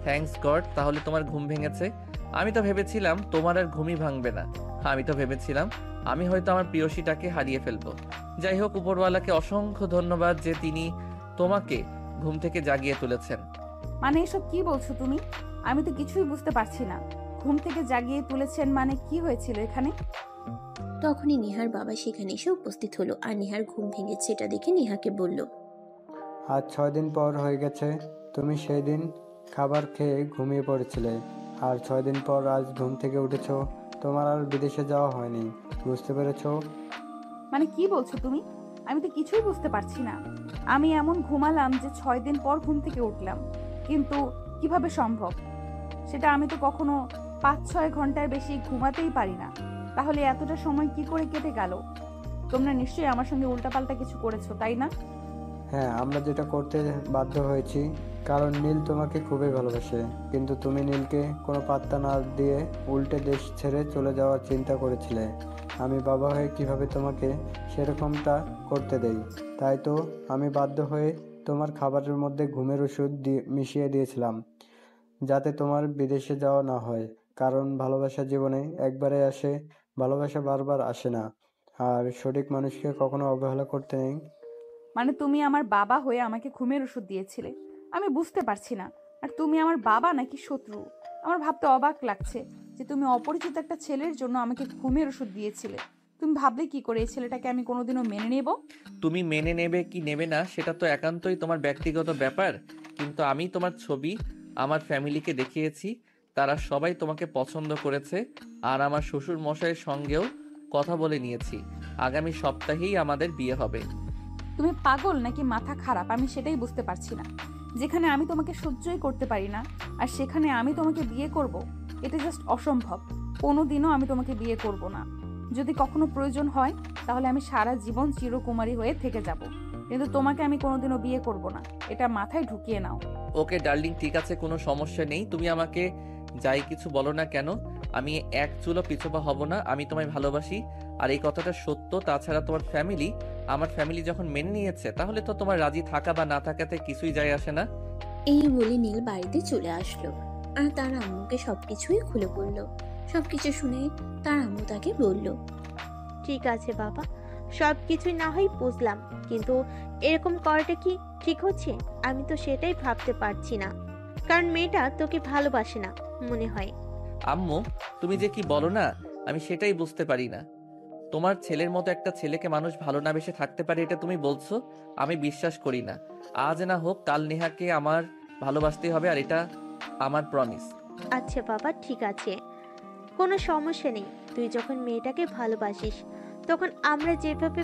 থ্যাঙ্কস গড, তাহলে তোমার ঘুম ভেঙেছে। আমি তো ভেবেছিলাম তোমার আর ঘুমই ভাঙবে না। আমি তো ভেবেছিলাম আমি হয়তো আমার প্রিয়সীটাকে হারিয়ে ফেলবো। যাই হোক, উপরওয়ালাকে অসংখ্য ধন্যবাদ যে তিনি তোমাকে ঘুম থেকে জাগিয়ে তুলেছেন। মানে এসব কি বলছো তুমি? আমি তো কিছুই বুঝতে পারছি না। ঘুম থেকে জাগিয়ে তুলেছেন মানে কি হয়েছিল এখানে? তখনই নেহার বাবা সেখানে এসে উপস্থিত হলো আর নেহার ঘুম ভেঙেছে এটা দেখে নেহাকে বলল, আজ 6 দিন পর হয়ে গেছে। তুমি সেই দিন খাবার খেয়ে ঘুমিয়ে পড়েছিলে, আর 6 দিন পর আজ ঘুম থেকে উঠেছো। তোমার আর বিদেশে যাওয়া হয়নি, বুঝতে পেরেছো? মানে কি বলছো তুমি? আমি তো কিছুই বুঝতে পারছি না। আমি এমন ঘুমালাম যে 6 দিন পর ঘুম থেকে উঠলাম, কিন্তু কিভাবে সম্ভব? সেটা আমি তো কখনো 5-6 ঘন্টার বেশি ঘুমাতেই পারি না। তাহলে এতটা সময় কি করে কেটে গেল? তোমরা নিশ্চয়ই আমার সঙ্গে উল্টাপাল্টা কিছু করেছো, তাই না? হ্যাঁ, আমরা যেটা করতে বাধ্য হয়েছি, কারণ নীল তোমাকে খুবই ভালোবাসে। কিন্তু তুমি নীলকে কোনো পাত্তা না দিয়ে উল্টে দেশ ছেড়ে চলে যাওয়ার চিন্তা করেছিলে। আমি বাবা হয়ে কিভাবে তোমাকে সেরকমটা করতে দেই? তাই তো আমি বাধ্য হয়ে তোমার খাবারের মধ্যে ঘুমের ওষুধ মিশিয়ে দিয়েছিলাম, যাতে তোমার বিদেশে যাওয়া না হয়। কারণ ভালোবাসা জীবনে একবারে আসে, ভালোবাসা বারবার আসে না। আর সঠিক মানুষকে কখনো অবহেলা করতে নেই। মানে তুমি আমার বাবা হয়ে আমাকে ঘুমের ওষুধ দিয়েছিলে? আমি বুঝতে পারছি না। আর তুমি আমার বাবা নাকি শত্রু? আমার ভাবতে অবাক লাগছে যে তুমি অপরিচিত একটা ছেলের জন্য আমাকে ঘুমের ওষুধ দিয়েছিলে। তুমি ভাবলে কি করে এই ছেলেটাকে আমি কোনোদিনও মেনে নেব? তুমি মেনে নেবে কি নেবে না সেটা তো একান্তই তোমার ব্যক্তিগত ব্যাপার, কিন্তু আমি তোমার ছবি আমার ফ্যামিলিকে দেখিয়েছি, তারা সবাই তোমাকে পছন্দ করেছে। আর আমার শ্বশুর মশাইয়ের সঙ্গেও কথা বলে নিয়েছি, আগামী সপ্তাহেই আমাদের বিয়ে হবে। তুমি পাগল নাকি মাথা খারাপ আমি সেটাই বুঝতে পারছি না। যেখানে আমি তোমাকে সহ্যই করতে পারি না আর সেখানে আমি তোমাকে বিয়ে করব, এটা জাস্ট অসম্ভব। কোনোদিনও আমি তোমাকে বিয়ে করব না। যদি কখনো প্রয়োজন হয় তাহলে আমি সারা জীবন চিরকুমারী হয়ে থেকে যাব, কিন্তু তোমাকে আমি কোনোদিনও বিয়ে করব না, এটা মাথায় ঢুকিয়ে নাও। ওকে ডার্লিং, ঠিক আছে, কোনো সমস্যা নেই। তুমি আমাকে যাই কিছু বলো না কেন, আমি এক চুলও পিছপা হব না। আমি তোমায় ভালোবাসি, আর এই কথাটা সত্য। তাছাড়া তোমার ফ্যামিলি, আমার ফ্যামিলি যখন মেনে নিয়েছে, তাহলে তো তোমার রাজি থাকা বা না থাকাতে কিছুই যায় আসে না। এই বলে নীল বাড়িতে চলে আসলো আর তার আম্মুকে সবকিছুই খুলে বলল। সবকিছু শুনে তার আম্মু তাকে বলল, ঠিক আছে বাবা, সব কিছুই না হয় বুঝলাম, কিন্তু এরকম করাটা কি ঠিক হচ্ছে? আমি তো সেটাই ভাবতে পারছি না, কারণ মেয়েটা তোকে ভালোবাসে না মনে হয়। আম্মু, তুমি যে কি বলো না, আমি সেটাই বুঝতে পারি না। তোমার ছেলের মতো একটা ছেলেকে মানুষ ভালো না বেসে থাকতে পারে, এটা তুমি বলছো? আমি বিশ্বাস করি না। আজ না হোক কাল নেহাকে আমার ভালোবাসতে হবে, আর এটা আমার প্রমিস। আচ্ছা বাবা, ঠিক আছে, কোনো সমস্যা নেই। তুই যখন মেয়েটাকে ভালোবাসিস তখন আমরা যেভাবে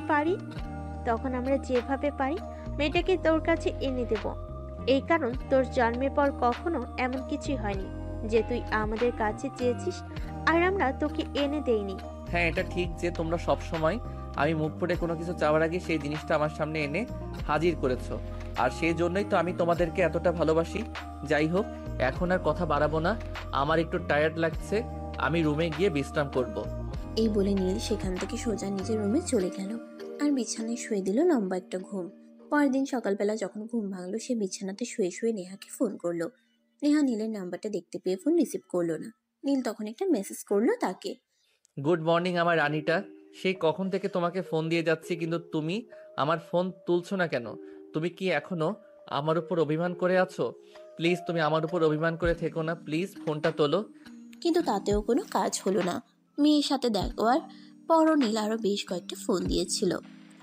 পারি মেয়েটাকে তোর কাছে এনে দেব। এই কারণ তোর জন্মের পর কখনো এমন কিছুই হয়নি যে তুই আমাদের কাছে চেয়েছিস আর আমরা তোকে এনে দেইনি। হ্যাঁ, এটা ঠিক যে তোমরা সব সময় আমি মুখ ফুটে কোনো কিছু চাওয়ার আগে সেই জিনিসটা আমার সামনে এনে হাজির করেছো, আর সেই জন্যই তো আমি তোমাদেরকে এতটা ভালোবাসি। যাই হোক, এখন আর কথা বাড়াবো না, আমার একটু টায়ার্ড লাগছে, আমি রুমে গিয়ে বিশ্রাম করব। এই বলে নীল সেখান থেকে সোজা নিজের রুমে চলে গেল আর বিছানায় শুয়ে দিল লম্বা একটা ঘুম। পরের দিন সকালবেলা যখন ঘুম ভাঙলো, সে বিছানাতে শুয়ে শুয়ে নেহাকে ফোন করলো। নেহা নীলের নাম্বারটা দেখতে পেয়ে ফোন রিসিভ করলো না। নীল তখন একটা মেসেজ করলো তাকে। গুড মর্নিং আমার রানীটা, সেই কখন থেকে তোমাকে ফোন দিয়ে যাচ্ছি, কিন্তু তুমি আমার ফোন তুলছো না কেন? তুমি কি এখনো আমার উপর অভিমান করে আছো? প্লিজ তুমি আমার উপর অভিমান করে থেকো না, প্লিজ ফোনটা তোলো। কিন্তু তাতেও কোনো কাজ হলো না। মেয়ের সাথে দেখার পরও নীল আরো বেশ কয়েকটা ফোন দিয়েছিল।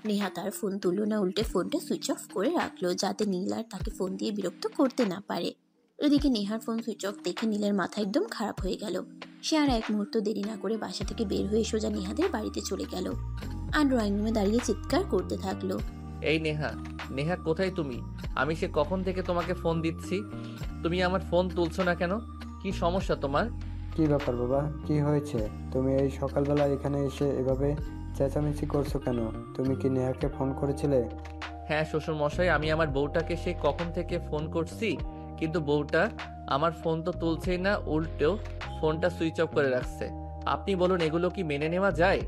নেহা তার ফোন তুললো না, উল্টে ফোনটা সুইচ অফ করে রাখলো যাতে নীল আর তাকে ফোন দিয়ে বিরক্ত করতে না পারে। এদিকে নেহার ফোন সুইচ অফ দেখে নীলের মাথা একদম খারাপ হয়ে গেল। সে আর এক মুহূর্ত দেরি না করে বাসা থেকে বের হয়ে সোজা নেহাদের বাড়িতে চলে গেল আর ড্রয়িং রুমে দাঁড়িয়ে চিৎকার করতে থাকলো। এই নেহা, নেহা কোথায় তুমি? আমি সে কখন থেকে তোমাকে ফোন দিচ্ছি, তুমি আমার ফোন তুলছো না কেন? কি সমস্যা তোমার? কি ব্যাপার বাবা, কি হয়েছে? তুমি এই সকালবেলা এখানে এসে এভাবে চেঁচামেচি করছো কেন? তুমি কি নেহাকে ফোন করেছিলে? হ্যাঁ শ্বশুর মশাই, আমি আমার বউটাকে সে কখন থেকে ফোন করছি, কিন্তু বউটা আমার ফোন তো তুলছেই না, উল্টেও ফোনটা সুইচ অফ করে রাখছে। আপনি বলুন, এগুলো কি মেনে নেওয়া যায়?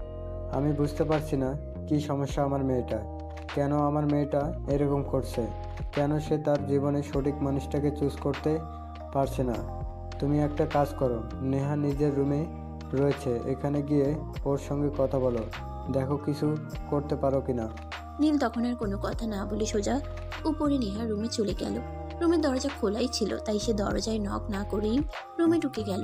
আমি বুঝতে পারছি না কি সমস্যা আমার মেয়েটা, কেন আমার মেয়েটা এরকম করছে, কেন সে তার জীবনে সঠিক মানুষটাকে চুজ করতে পারছে না। তুমি একটা কাজ করো, নেহা নিজের রুমে রয়েছে, এখানে গিয়ে ওর সঙ্গে কথা বলো, দেখো কিছু করতে পারো কিনা। নীল তখন আর কোনো কথা না বলে সোজা উপরে নেহার রুমে চলে গেল। রুমের দরজা খোলাই ছিল, তাই সে দরজায় নক না করেই রুমে ঢুকে গেল।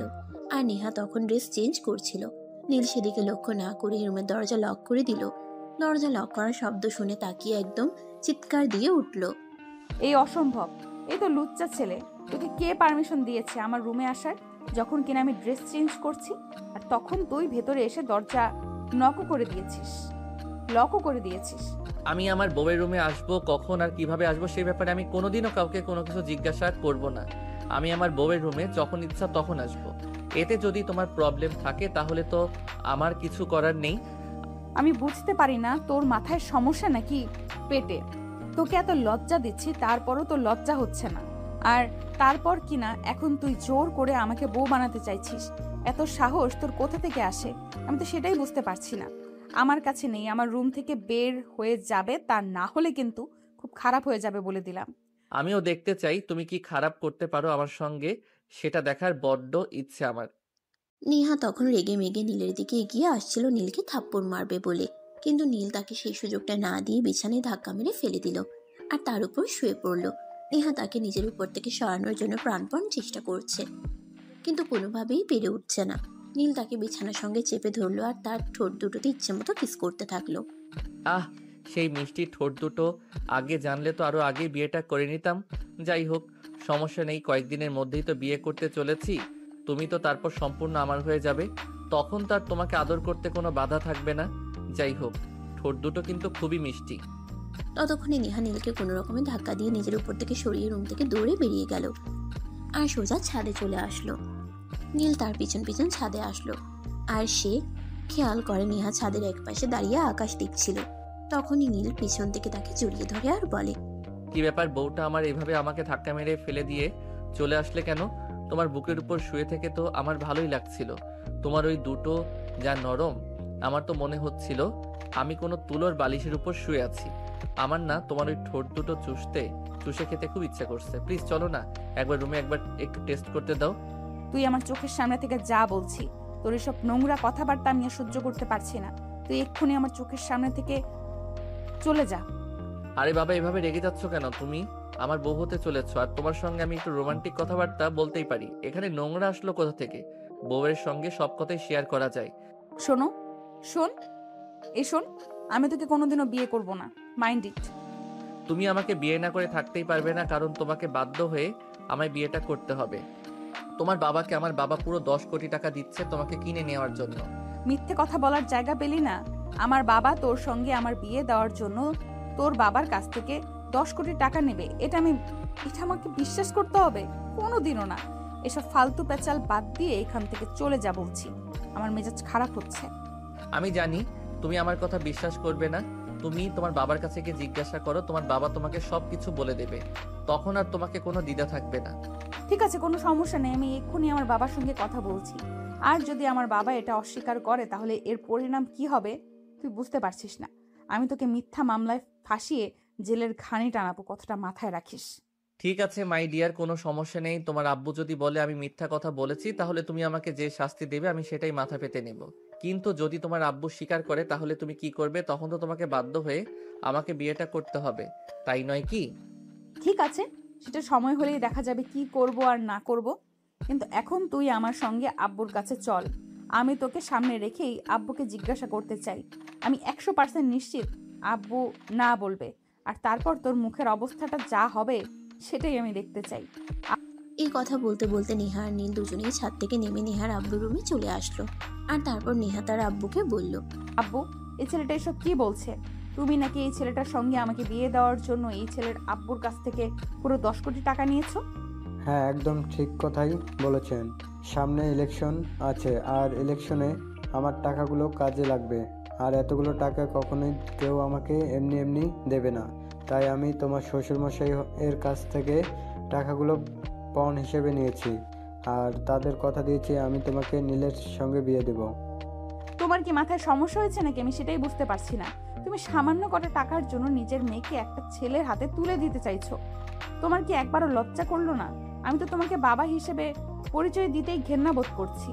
আর নেহা তখন ড্রেস চেঞ্জ করছিল। নীল সেদিকে লক্ষ্য না করে রুমের দরজা লক করে দিল। দরজা লক করার শব্দ শুনে তাকিয়ে একদম চিৎকার দিয়ে উঠল। এই অসম্ভব, এই তো লুচ্চা ছেলে। তোকে কে পারমিশন দিয়েছে আমার রুমে আসার, যখন কিনা আমি ড্রেস চেঞ্জ করছি? আর তখন তুই ভেতরে এসে দরজা লকও করে দিয়েছিস। আমি আমার বউয়ের রুমে আসবো কখন আর কিভাবে আসবো সেই ব্যাপারে আমি কোনোদিনও কাউকে কোনো কিছু জিজ্ঞাসা করব না। আমি আমার বউয়ের রুমে যখন ইচ্ছা তখন আসবো। এতে যদি তোমার প্রবলেম থাকে তাহলে তো আমার কিছু করার নেই। আমি বুঝতে পারি না তোর মাথায় সমস্যা নাকি পেটে? তোকে এত লজ্জা দিচ্ছি, তারপরও তোর লজ্জা হচ্ছে না। আর তারপর কিনা এখন তুই জোর করে আমাকে বউ বানাতে চাইছিস। এত সাহস তোর কোথা থেকে আসে? আমি তো সেটাই বুঝতে পারছি না। আমার কাছে নেই, আমার রুম থেকে বের হয়ে যাবে, তা না হলে কিন্তু খুব খারাপ হয়ে যাবে বলে দিলাম। আমিও দেখতে চাই তুমি কি খারাপ করতে পারো আমার সঙ্গে, সেটা দেখার বড্ড ইচ্ছে আমার। নেহা তখন রেগে মেগে নীলের দিকে এগিয়ে আসছিল নীলকে থাপ্পড় মারবে বলে, কিন্তু নীল তাকে সেই সুযোগটা না দিয়ে বিছানায় ধাক্কা মেরে ফেলে দিল আর তার উপর শুয়ে পড়ল। নেহা তাকে নিজের উপর থেকে সরানোর জন্য প্রাণপণ চেষ্টা করছে, কিন্তু কোনোভাবেই পেরে উঠছে না। নীল তাকে বিছানার সঙ্গে চেপে ধরলো আর তার ঠোঁট দুটোতে ইচ্ছে মতো কিস করতে থাকলো। আহ, সেই মিষ্টি ঠোঁট দুটো আগে জানলে তো আরো আগে বিয়েটা করে নিতাম। যাই হোক, সমস্যা নেই, কয়েকদিনের মধ্যেই তো বিয়ে করতে চলেছি। তুমি তো তারপর সম্পূর্ণ আমার হয়ে যাবে, তখন তার তোমাকে আদর করতে কোনো বাধা থাকবে না। যাই হোক, ঠোঁট দুটো কিন্তু খুবই মিষ্টি। ততক্ষণে নেহা নীলকে কোনো রকমে ধাক্কা দিয়ে নিজের উপর থেকে সরিয়ে রুম থেকে দৌড়ে বেরিয়ে গেল আর সোজা ছাদে চলে আসলো। নীল তার পিছন পিছন ছাদে আসলো আর সে খেয়াল করে নেহা ছাদের একপাশে দাঁড়িয়ে আকাশ দেখছিল। তখনই নীল পিছন থেকে তাকে জড়িয়ে ধরে আর বলে, কি ব্যাপার, বউটা আমার এভাবে আমাকে ধাক্কা মেরে ফেলে দিয়ে চলে আসলে কেন? তোমার বুকের উপর শুয়ে থেকে তো আমার ভালোই লাগছিল। তোমার ওই দুটো যা নরম, আমার তো মনে হচ্ছিল আমি কোনো তুলোর বালিশের উপর শুয়ে আছি। আমার না তোমার ওই ঠোঁট দুটো চুষে খেতে খুব ইচ্ছা করছে। প্লিজ চলো না, একবার রুমে একবার একটু টেস্ট করতে দাও। তুই আমার চোখের সামনে থেকে যা বলছি, তোর এসব নোংরা কথাবার্তা আমি আর সহ্য করতে পারছি না। তুই এক্ষুনি আমার চোখের সামনে থেকে চলে যা। আরে বাবা, এভাবে রেগে যাচ্ছ কেন? তুমি আমার বউ হতে চলেছ, আর তোমার সঙ্গে আমি একটু রোমান্টিক কথাবার্তা বলতেই পারি। এখানে নোংরা আসলো কোথা থেকে? বউয়ের সঙ্গে সব কথাই শেয়ার করা যায়। শোন, আমি তোকে কোনোদিনও বিয়ে করব না, মাইন্ড ইট। তুমি আমাকে বিয়ে না করে থাকতেই পারবে না, কারণ তোমাকে বাধ্য হয়ে আমায় বিয়েটা করতে হবে। তোমার বাবাকে আমার বাবা পুরো 10 কোটি টাকা দিচ্ছে তোমাকে কিনে নেওয়ার জন্য। মিথ্যে কথা বলার জায়গা পেলি না? আমার বাবা তোর সঙ্গে আমার বিয়ে দেওয়ার জন্য তোর বাবার কাছ থেকে 10 কোটি টাকা নেবে, এটা আমাকে বিশ্বাস করতে হবে? কোনোদিনও না। এসব ফালতু পেঁচাল বাদ দিয়ে এখান থেকে চলে যা বলছি, আমার মেজাজ খারাপ হচ্ছে। আমি জানি তুমি আমার কথা বিশ্বাস করবে না। তুমি তোমার বাবার কাছে গিয়ে জিজ্ঞাসা করো, তোমার বাবা তোমাকে সবকিছু বলে দেবে। তখন আর তোমাকে কোনো দ্বিধা থাকবে না। ঠিক আছে, কোনো সমস্যা নেই, আমি এক্ষুনি আমার বাবার সঙ্গে কথা বলছি। আর যদি আমার বাবা এটা অস্বীকার করে তাহলে এর পরিণাম কি হবে তুই বুঝতে পারছিস না। আমি তোকে মিথ্যা মামলায় ফাঁসিয়ে জেলের ঘানি টানাবো, কথাটা মাথায় রাখিস। ঠিক আছে মাই ডিয়ার, কোনো সমস্যা নেই। তোমার আব্বু যদি বলে আমি মিথ্যা কথা বলেছি, তাহলে তুমি আমাকে যে শাস্তি দেবে আমি সেটাই মাথা পেতে নেব। কিন্তু যদি তোমার আব্বু স্বীকার করে, তাহলে তুমি কি করবে? তখন তো তোমাকে বাধ্য হয়ে আমাকে বিয়েটা করতে হবে, তাই নয় কি? ঠিক আছে, সেটা সময় হলেই দেখা যাবে কি করব আর না করব। কিন্তু এখন তুই আমার সঙ্গে আব্বুর কাছে চল। আমি তোকে সামনে রেখেই আব্বুকে জিজ্ঞাসা করতে চাই। আমি 100% নিশ্চিত আব্বু না বলবে, আর তারপর তোর মুখের অবস্থাটা যা হবে সেটাই আমি দেখতে চাই। এই কথা বলতে বলতে নেহা আর নীল দুজনেই ছাদ থেকে নেমে নেহার আব্বুর রুমে চলে আসলো। আর তারপর নেহা তার আব্বুকে বলল, আব্বু, এই ছেলেটা এসব কি বলছে? তুমি নাকি এই ছেলেটার সঙ্গে আমাকে বিয়ে দেওয়ার জন্য এই ছেলের আব্বুর কাছ থেকে পুরো 10 কোটি টাকা নিয়েছো? হ্যাঁ, একদম ঠিক কথাই বলেছেন। সামনে ইলেকশন আছে, আর ইলেকশনে আমার টাকাগুলো কাজে লাগবে। আর এতগুলো টাকা কখনোই কেউ আমাকে এমনি এমনি দেবে না। তাই আমি তোমার শ্বশুরমশাই এর কাছ থেকে টাকাগুলো পণ হিসেবে নিয়েছি, আর তাদের কথা দিয়েছি আমি তোমাকে নীলের সঙ্গে বিয়ে দেব। তোমার কি মাথায় সমস্যা হয়েছে নাকি? আমি সেটাই বুঝতে পারছি না। তুমি সামান্য কটা টাকার জন্য নিজের মেয়েকে একটা ছেলের হাতে তুলে দিতে চাইছো। তোমার কি একবারও লজ্জা করলো না? আমি তো তোমাকে বাবা হিসেবে পরিচয় দিতেই ঘেন্না বোধ করছি।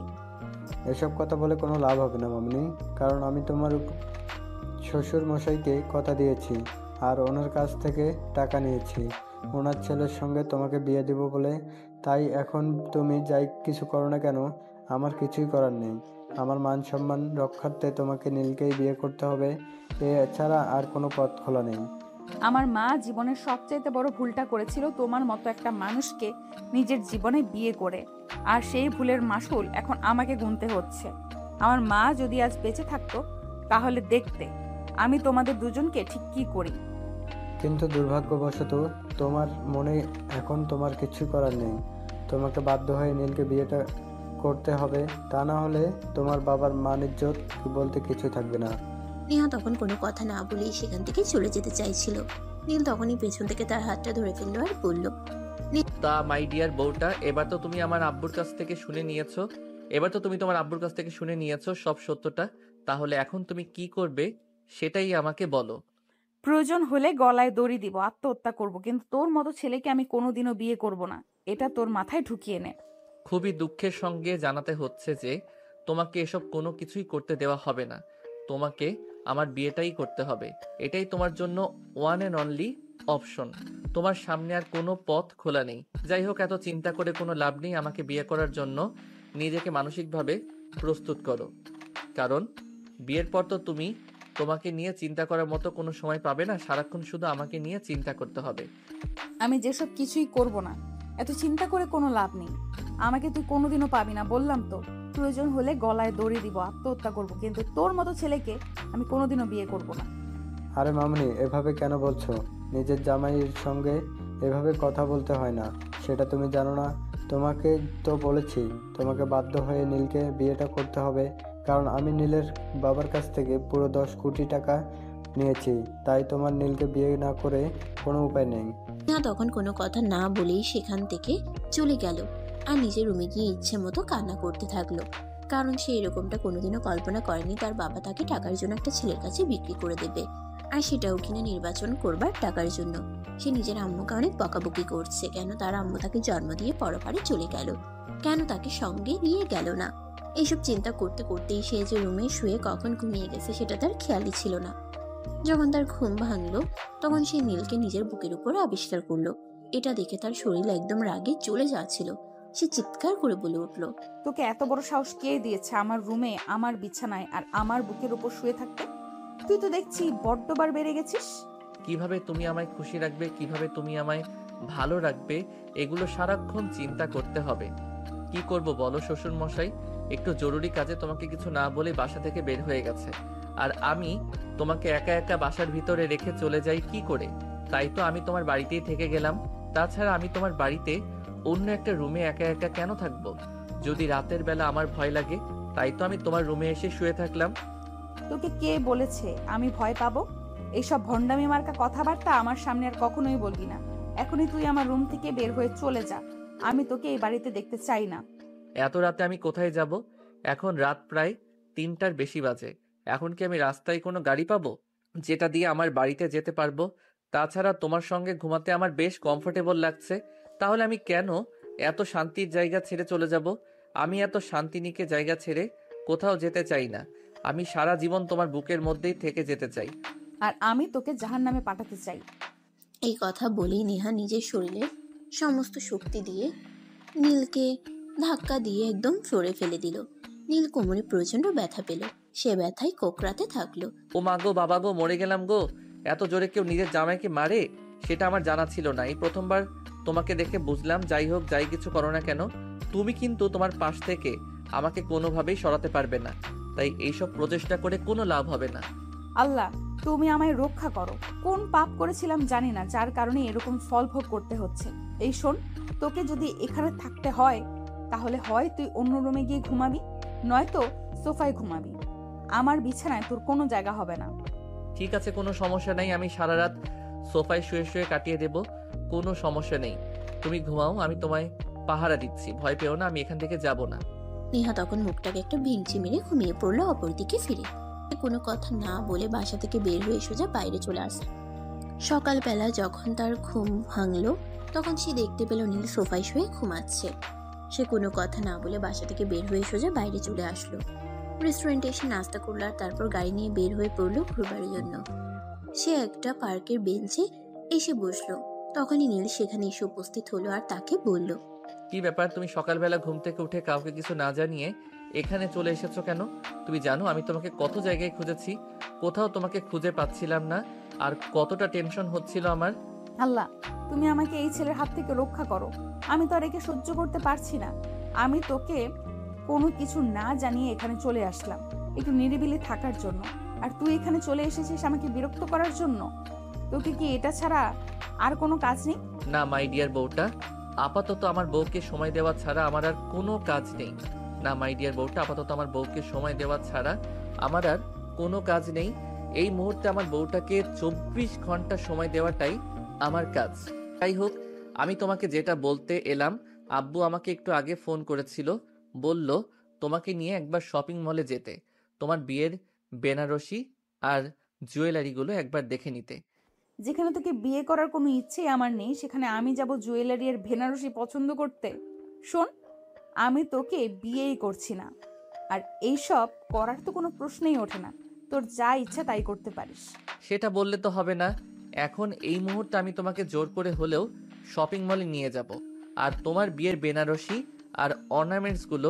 এসব কথা বলে কোনো লাভ হবে না মামনি, কারণ আমি তোমার শ্বশুর মশাইকে কথা দিয়েছি আর ওনার কাছ থেকে টাকা নিয়েছি ওনার ছেলের সঙ্গে তোমাকে বিয়ে দেব বলে। তাই এখন তুমি যাই কিছু করো না কেন, আমার কিছুই করার নেই। আমার মান সম্মান রক্ষার্থে তোমাকে নীলকেই বিয়ে করতে হবে, এছাড়া আর কোনো পথ খোলা নেই। আমার মা জীবনের সবচাইতে বড় ভুলটা করেছিল তোমার মতো একটা মানুষকে নিজের জীবনে বিয়ে করে, আর সেই ভুলের মাসুল এখন আমাকে গুনতে হচ্ছে। আমার মা যদি আজ বেঁচে থাকতো তাহলে দেখতে আমি তোমাদের দুজনকে ঠিক কি করি। কিন্তু দুর্ভাগ্যবশত তোমার মনে এখন তোমার কিছু করার নেই। তোমাকে বাধ্য হয়ে নীলকে বিয়েটা করতে হবে, তা না হলে তোমার বাবার মান ইজ্জত বলতে কিছু থাকবে না। নেহা তখন কোনো কথা না বলেই সেখান থেকে চলে যেতে চাইছিল। নীল তখনই পেছন থেকে তার হাতটা ধরে ফেললো আর বলল, তা মাই ডিয়ার বউটা, এবার তো তুমি আমার আব্বুর কাছ থেকে শুনে নিয়েছো। তোমার আব্বুর কাছ থেকে শুনে নিয়েছো সব সত্যটা। তাহলে এখন তুমি কি করবে সেটাই আমাকে বলো। প্রয়োজন হলে গলায় দড়ি দিব, আত্মহত্যা করব, কিন্তু তোর মতো ছেলেকে আমি কোনোদিনও বিয়ে করব না, এটা তোর মাথায় ঢুকিয়ে নে। খুবই দুঃখের সঙ্গে জানাতে হচ্ছে যে তোমাকে এসব কোনো কিছুই করতে দেওয়া হবে না। তোমাকে আমার বিয়েটাই করতে হবে, এটাই তোমার জন্য ওয়ান অ্যান্ড অনলি অপশন। তোমার সামনে আর কোনো পথ খোলা নেই। যাই হোক, এত চিন্তা করে কোনো লাভ নেই। আমাকে বিয়ে করার জন্য নিজেকে মানসিকভাবে প্রস্তুত করো, কারণ বিয়ের পর তো তুমি তোমাকে নিয়ে চিন্তা করার মতো কোনো সময় পাবে না। সারাক্ষণ শুধু আমাকে নিয়ে চিন্তা করতে হবে। আমি যেসব কিছুই করব না, এত চিন্তা করে কোনো লাভ নেই। আমাকে তুই কোনোদিনও পাবি না, বললাম তো। প্রয়োজন হলে গলায় দড়ি দিব, আত্মহত্যা করব, কিন্তু তোর মতো ছেলেকে আমি কোনোদিনও বিয়ে করব না। আরে মামুনি, এভাবে কেন বলছো? নিজের জামাইয়ের সঙ্গে এভাবে কথা বলতে হয় না, সেটা তুমি জানো না? তোমাকে তো বলেছি তোমাকে বাধ্য হয়ে নীলকে বিয়েটা করতে হবে, কারণ আমি নীলের বাবার কাছ থেকে পুরো 10 কোটি টাকা নিয়েছি। তাই তোমার নীলকে বিয়ে না করে কোনো উপায় নেই। নেহা তখন কোনো কথা না বলেই সেখান থেকে চলে গেল আর নিজের রুমে গিয়ে ইচ্ছে মতো কান্না করতে থাকলো, কারণ সে এরকমটা কোনোদিনও কল্পনা করেনি তার বাবা তাকে টাকার জন্য একটা ছেলের কাছে বিক্রি করে দেবে, আর সেটাও কিনা নির্বাচন করবার টাকার জন্য। সে নিজের আম্মুকে অনেক বকাবকি করছে, কেন তার আম্মু তাকে জন্ম দিয়ে পরপারে চলে গেল, কেন তাকে সঙ্গে নিয়ে গেল না। এইসব চিন্তা করতে করতেই সে যে রুমে শুয়ে কখন ঘুমিয়ে গেছে সেটা তার খেয়ালই ছিল না। যখন তার ঘুম ভাঙলো তখন সে নীলকে নিজের বুকের উপর আবিষ্কার করলো। এটা দেখে তার শরীর একদম রাগে চলে যাচ্ছিল। সে চিৎকার করে বলে উঠলো, তোকে এত বড় সাহস কে দিয়েছে আমার রুমে, আমার বিছানায় আর আমার বুকের উপর শুয়ে থাকতে? তুই তো দেখছি বড্ডবার বেড়ে গেছিস। কিভাবে তুমি আমায় খুশি রাখবে, কিভাবে তুমি আমায় ভালো রাখবে, এগুলো সারাক্ষণ চিন্তা করতে হবে। কি করব বলো শ্বশুর মশাই? একটু জরুরি কাজে তোমাকে কিছু না বলে বাসা থেকে বের হয়ে গেছে, আর আমি তোমাকে একা একা বাসার ভিতরে রেখে চলে যাই কি করে? তাই তো আমি তোমার বাড়িতেই থেকে গেলাম। তাছাড়া আমি তোমার বাড়িতে অন্য একটা রুমে একা একা কেন থাকবো? যদি রাতের বেলা আমার ভয় লাগে, তাই তো আমি তোমার রুমে এসে শুয়ে থাকলাম। তোকে কে বলেছে আমি ভয় পাবো? এইসব ভণ্ডামি মার্কা কথাবার্তা আমার সামনে আর কখনোই বলবি না। এখনই তুই আমার রুম থেকে বের হয়ে চলে যা। আমি তোকে এই বাড়িতে দেখতে চাই না। এত রাতে আমি কোথায় যাব? এখন রাত প্রায় 3টার বেশি বাজে। এখন কি আমি রাস্তায় কোনো গাড়ি পাবো যেটা দিয়ে আমার বাড়িতে যেতে পারবো? তাছাড়া তোমার সঙ্গে ঘুমাতে আমার বেশ কমফোর্টেবল লাগছে। তাহলে আমি কেন এত শান্তির জায়গা ছেড়ে চলে যাব? আমি এত শান্তিনিকে জায়গা ছেড়ে কোথাও যেতে চাই না। আমি সারা জীবন তোমার বুকের মধ্যেই থেকে যেতে চাই। আর আমি তোকে জাহান্নামে পাঠাতে চাই। এই কথা বলেই নেহা নিজের শরীরের সমস্ত শক্তি দিয়ে নীলকে ধাক্কা দিয়ে একদম ফ্লোরে ফেলে দিল। নীল কোমরে প্রচন্ড ব্যথা পেল, সে ব্যথায় কোকড়াতে থাকলো। ও মা গো, বাবা গো, মরে গেলাম গো! এত জোরে কেউ নিজের জামাইকে মারে? সেটা আমার জানা ছিল না, এই প্রথমবার তোমাকে দেখে বুঝলাম। যাই হোক, যাই কিছু করো না কেন, তুমি কিন্তু তোমার পাশ থেকে আমাকে কোনোভাবেই সরাতে পারবে না। তাই এইসব প্রচেষ্টা করে কোনো লাভ হবে না। আল্লাহ, তুমি আমায় রক্ষা করো। কোন পাপ করেছিলাম জানি না, যার কারণে এরকম ফল ভোগ করতে হচ্ছে। এই শোন, তোকে যদি এখানে থাকতে হয় তাহলে হয় তুই অন্য রুমে গিয়ে ঘুমাবি, নয়তো সোফায় ঘুমাবি। আমার বিছানায় তোর কোনো জায়গা হবে না। ঠিক আছে, কোনো সমস্যা নেই। আমি সারা রাত সোফায় শুয়ে শুয়ে কাটিয়ে দেব, কোনো সমস্যা নেই। তুমি ঘুমাও, আমি তোমায় পাহারা দিচ্ছি। ভয় পেও না, আমি এখান থেকে যাব না। নেহা তখন মুখটাকে একটা ভিঞ্চি মেরে ঘুমিয়ে পড়লো অপরদিকে ফিরে। কোনো কথা না বলে বাসা থেকে বের হয়ে সোজা বাইরে চলে আসে। সকালবেলা যখন তার ঘুম ভাঙলো তখন সে দেখতে পেল নীল সোফায় শুয়ে ঘুমাচ্ছে। সে কোনো কথা না বলে বাসা থেকে বের হয়ে সোজা বাইরে চলে আসলো। রেস্টুরেন্টে এসে নাস্তা করলো আর তারপর গাড়ি নিয়ে বের হয়ে পড়লো ঘুরবার জন্য। সে একটা পার্কের বেঞ্চে এসে বসলো। তখনই নীল সেখানে এসে উপস্থিত হলো আর তাকে বলল, কি ব্যাপার, তুমি সকালবেলা ঘুম থেকে উঠে কাউকে কিছু না জানিয়ে এখানে চলে এসেছো কেন? তুমি জানো আমি তোমাকে কত জায়গায় খুঁজেছি, কোথাও তোমাকে খুঁজে পাচ্ছিলাম না, আর কতটা টেনশন হচ্ছিল আমার। আল্লাহ, তুমি আমাকে এই ছেলের হাত থেকে রক্ষা করো। আমি তো আর একে সহ্য করতে পারছি না। আমি তোকে কোনো কিছু না জানিয়ে এখানে চলে আসলাম একটু নিরিবিলি থাকার জন্য, আর তুই এখানে চলে এসেছিস আমাকে বিরক্ত করার জন্য। তোকে কি এটা ছাড়া আর কোনো কাজ নেই? না মাই ডিয়ার বউটা, আপাতত আমার বউকে সময় দেওয়া ছাড়া আমার আর কোনো কাজ নেই। না মাই ডিয়ার বউটা, আপাতত আমার বউকে সময় দেওয়া ছাড়া আমার আর কোনো কাজ নেই। এই মুহূর্তে আমার বউটাকে 24 ঘন্টা সময় দেওয়াটাই আমার কাজ। যাই হোক, আমি তোমাকে যেটা বলতে এলাম, আব্বু আমাকে একটু আগে ফোন করেছিল, বলল তোমাকে নিয়ে একবার শপিং মলে যেতে, তোমার বিয়ের বেনারসি আর জুয়েলারিগুলো একবার দেখে নিতে। যেখানে তোকে বিয়ে করার কোনো ইচ্ছেই আমার নেই, সেখানে আমি যাব জুয়েলারি আর বেনারসি পছন্দ করতে? শোন, আমি তোকে বিয়েই করছি না, আর এইসব করার তো কোনো প্রশ্নই ওঠে না। তোর যা ইচ্ছা তাই করতে পারিস। সেটা বললে তো হবে না, এখন এই মুহূর্তে আমি তোমাকে জোর করে হলেও শপিং মলে নিয়ে যাব, আর তোমার বিয়ের বেনারসি আর অর্নামেন্টসগুলো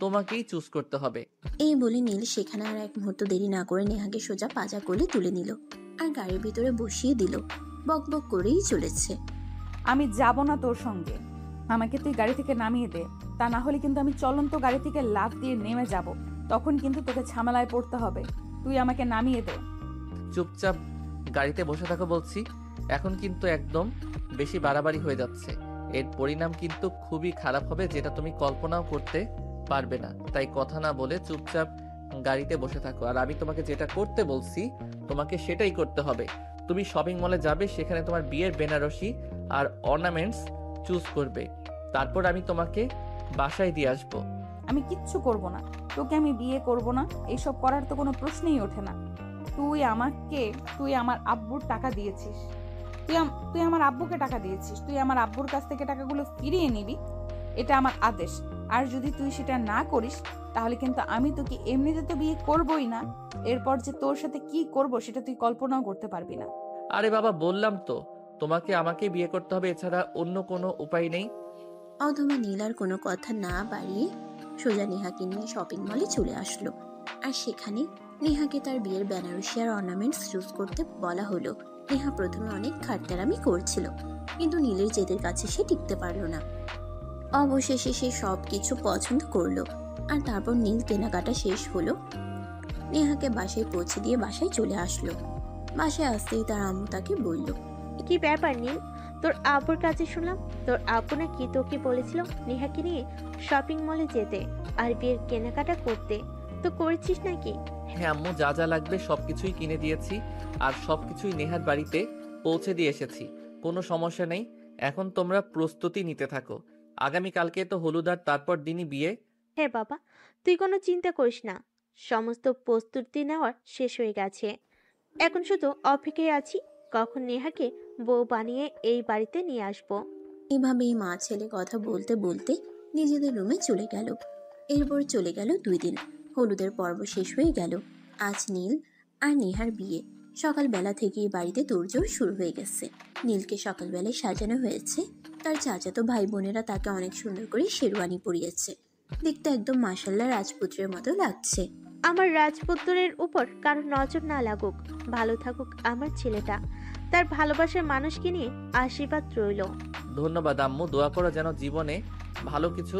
তোমাকেই চুজ করতে হবে। এই বলে নীল সেখানে আর এক মুহূর্ত দেরি না করে নেহাকে সোজা পাজা কোলে তুলে নিল আর গাড়ির ভিতরে বসিয়ে দিল। বক বক করেই চলেছে। আমি যাব না তোর সঙ্গে, আমাকে তুই গাড়ি থেকে নামিয়ে দে, তা না হলে কিন্তু আমি চলন্ত গাড়ি থেকে লাফ দিয়ে নেমে যাব, তখন কিন্তু তোকে ঝামেলায় পড়তে হবে। তুই আমাকে নামিয়ে দে। চুপচাপ গাড়িতে বসে থাকো বলছি। এখন কিন্তু একদম বেশি বাড়াবাড়ি হয়ে যাচ্ছে, এর পরিণাম কিন্তু খুবই খারাপ হবে, যেটা তুমি কল্পনাও করতে পারবে না। তাই কথা না বলে চুপচাপ গাড়িতে বসে থাকো, আর আমি তোমাকে যেটা করতে বলছি তোমাকে সেটাই করতে হবে। তুমি শপিং মলে যাবে, সেখানে তোমার বিয়ের বেনারসি আর অর্নামেন্টস চুজ করবে, তারপর আমি তোমাকে বাসায় দিয়ে আসবো। আমি কিচ্ছু করব না, তোকে আমি বিয়ে করব না, এইসব করার তো কোনো প্রশ্নই ওঠে না। তুই আমার আব্বুর টাকা দিয়েছিস, তুই আমার আব্বুকে টাকা দিয়েছিস, তুই আমার আব্বুর কাছ থেকে টাকাগুলো ফিরিয়ে নিবি, এটা আমার আদেশ। আর যদি তুই সেটা না করিস তাহলে কিন্তু আমি তোকে এমনিতে তো বিয়ে করবই না, এরপর যে তোর সাথে কি করব সেটা তুই কল্পনাও করতে পারবি না। আরে বাবা, বললাম তো তোমাকে আমাকে বিয়ে করতে হবে, এছাড়া অন্য কোনো উপায় নেই। অধমা নীল আর কোনো কথা না বাড়িয়ে সোজা নেহাকে নিয়ে শপিং মলে চলে আসলো। আর সেখানে নেহাকে তার বিয়ের বেনারসি আর অর্নামেন্টস চুজ করতে বলা হলো। নেহা প্রথমে অনেক খাটতারামি করছিল, কিন্তু নীলের জেদের কাছে সে টিকতে পারলো না। অবশেষে সে সব কিছু পছন্দ করলো। আর তারপর নীল কেনাকাটা শেষ হলো, নেহাকে বাসায় পৌঁছে দিয়ে বাসায় চলে আসলো। বাসায় আসতেই তার আম্মু তাকে বলল, কি ব্যাপার নীল, তোর আব্বুর কাছে শুনলাম তোর আব্বু নাকি তোকে বলেছিল নেহাকে নিয়ে শপিং মলে যেতে আর বিয়ের কেনাকাটা করতে, তো করেছিস নাকি? হ্যাঁ আম্মু, যা যা লাগবে সবকিছুই কিনে দিয়েছি, আর সবকিছুই নেহার বাড়িতে পৌঁছে দিয়ে এসেছি, কোনো সমস্যা নেই। এখন তোমরা প্রস্তুতি নিতে থাকো, আগামীকালকে তো হলুদ আর তারপর দিনই বিয়ে। হ্যাঁ বাবা, তুই কোনো চিন্তা করিস না, সমস্ত প্রস্তুতি নেওয়ার শেষ হয়ে গেছে। এখন শুধু অপেক্ষায় আছি কখন নেহাকে বউ বানিয়ে এই বাড়িতে নিয়ে আসবো। এভাবেই মা ছেলে কথা বলতে বলতে নিজেদের রুমে চলে গেল। এরপর চলে গেল 2 দিন। হলুদের পর্ব শেষ হয়ে গেল। আজ নীল আর নেহার বিয়ে। সকালবেলা থেকেই বাড়িতে তোড়জোড় শুরু হয়ে গেছে। নীলকে সকালবেলায় সাজানো হয়েছে, তার চাচাতো ভাই বোনেরা তাকে অনেক সুন্দর করে শেরওয়ানি পরিয়েছে। দেখতে একদম মাশাআল্লাহ রাজপুত্রের মতো লাগছে। আমার রাজপুত্রের উপর কারো নজর না লাগুক, ভালো থাকুক আমার ছেলেটা, তার ভালোবাসার মানুষকে নিয়ে আশীর্বাদ রইল। ধন্যবাদ আম্মু, দোয়া করো যেন জীবনে ভালো কিছু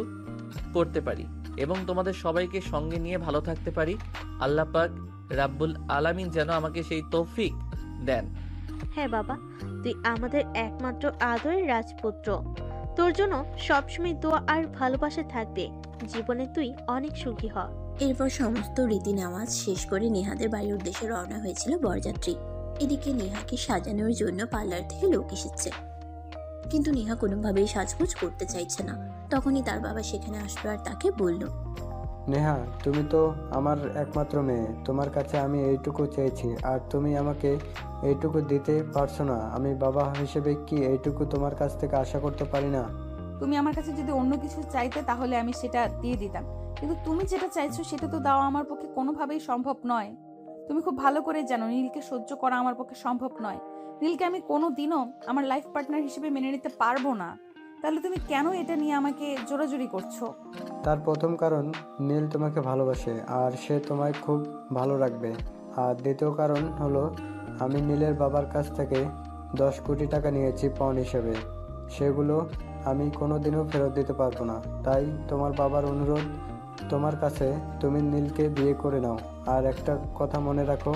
করতে পারি এবং তোমাদের সবাইকে সঙ্গে নিয়ে ভালো থাকতে পারি। আল্লাহ পাক রাব্বুল আলামিন যেন আমাকে সেই তৌফিক দেন। হ্যাঁ বাবা, তুই আমাদের একমাত্র আদরের রাজপুত্র, তোর জন্য সবসময় দোয়া আর ভালোবাসা থাকবে। জীবনে তুই অনেক সুখী হ। এরপর সমস্ত রীতি নেওয়াজ শেষ করে নেহাদের বাড়ির উদ্দেশ্যে রওনা হয়েছিল বরযাত্রী। এদিকে নেহাকে সাজানোর জন্য পার্লার থেকে লোক এসেছে, কিন্তু নেহা কোনোভাবেই সাজগোজ করতে চাইছে না। তখনই তার বাবা সেখানে আসলো আর তাকে বলল, নেহা, তুমি তো আমার একমাত্র মেয়ে, তোমার কাছে আমি এইটুকু চেয়েছি আর তুমি আমাকে এইটুকু দিতে পারছো না। আমি বাবা হিসেবে কি এইটুকু তোমার কাছ থেকে আশা করতে পারি না? তুমি আমার কাছে যদি অন্য কিছু চাইতে তাহলে আমি সেটা দিয়ে দিতাম, কিন্তু তুমি যেটা চাইছো সেটা তো দেওয়া আমার পক্ষে কোনোভাবেই সম্ভব নয়। তুমি খুব ভালো করে জানো নীলকে সহ্য করা আমার পক্ষে সম্ভব নয়। নীলকে আমি কোনোদিনও আমার লাইফ পার্টনার হিসেবে মেনে নিতে পারবো না। তাহলে তুমি কেন এটা নিয়ে আমাকে জোরাজুরি করছো? তার প্রথম কারণ, নীল তোমাকে ভালোবাসে আর সে তোমায় খুব ভালো রাখবে। আর দ্বিতীয় কারণ হলো, আমি নীলের বাবার কাছ থেকে 10 কোটি টাকা নিয়েছি পণ হিসেবে, সেগুলো আমি কোনোদিনও ফেরত দিতে পারবো না। তাই তোমার বাবার অনুরোধ তোমার কাছে, তুমি নীলকে বিয়ে করে নাও। আর একটা কথা মনে রাখো,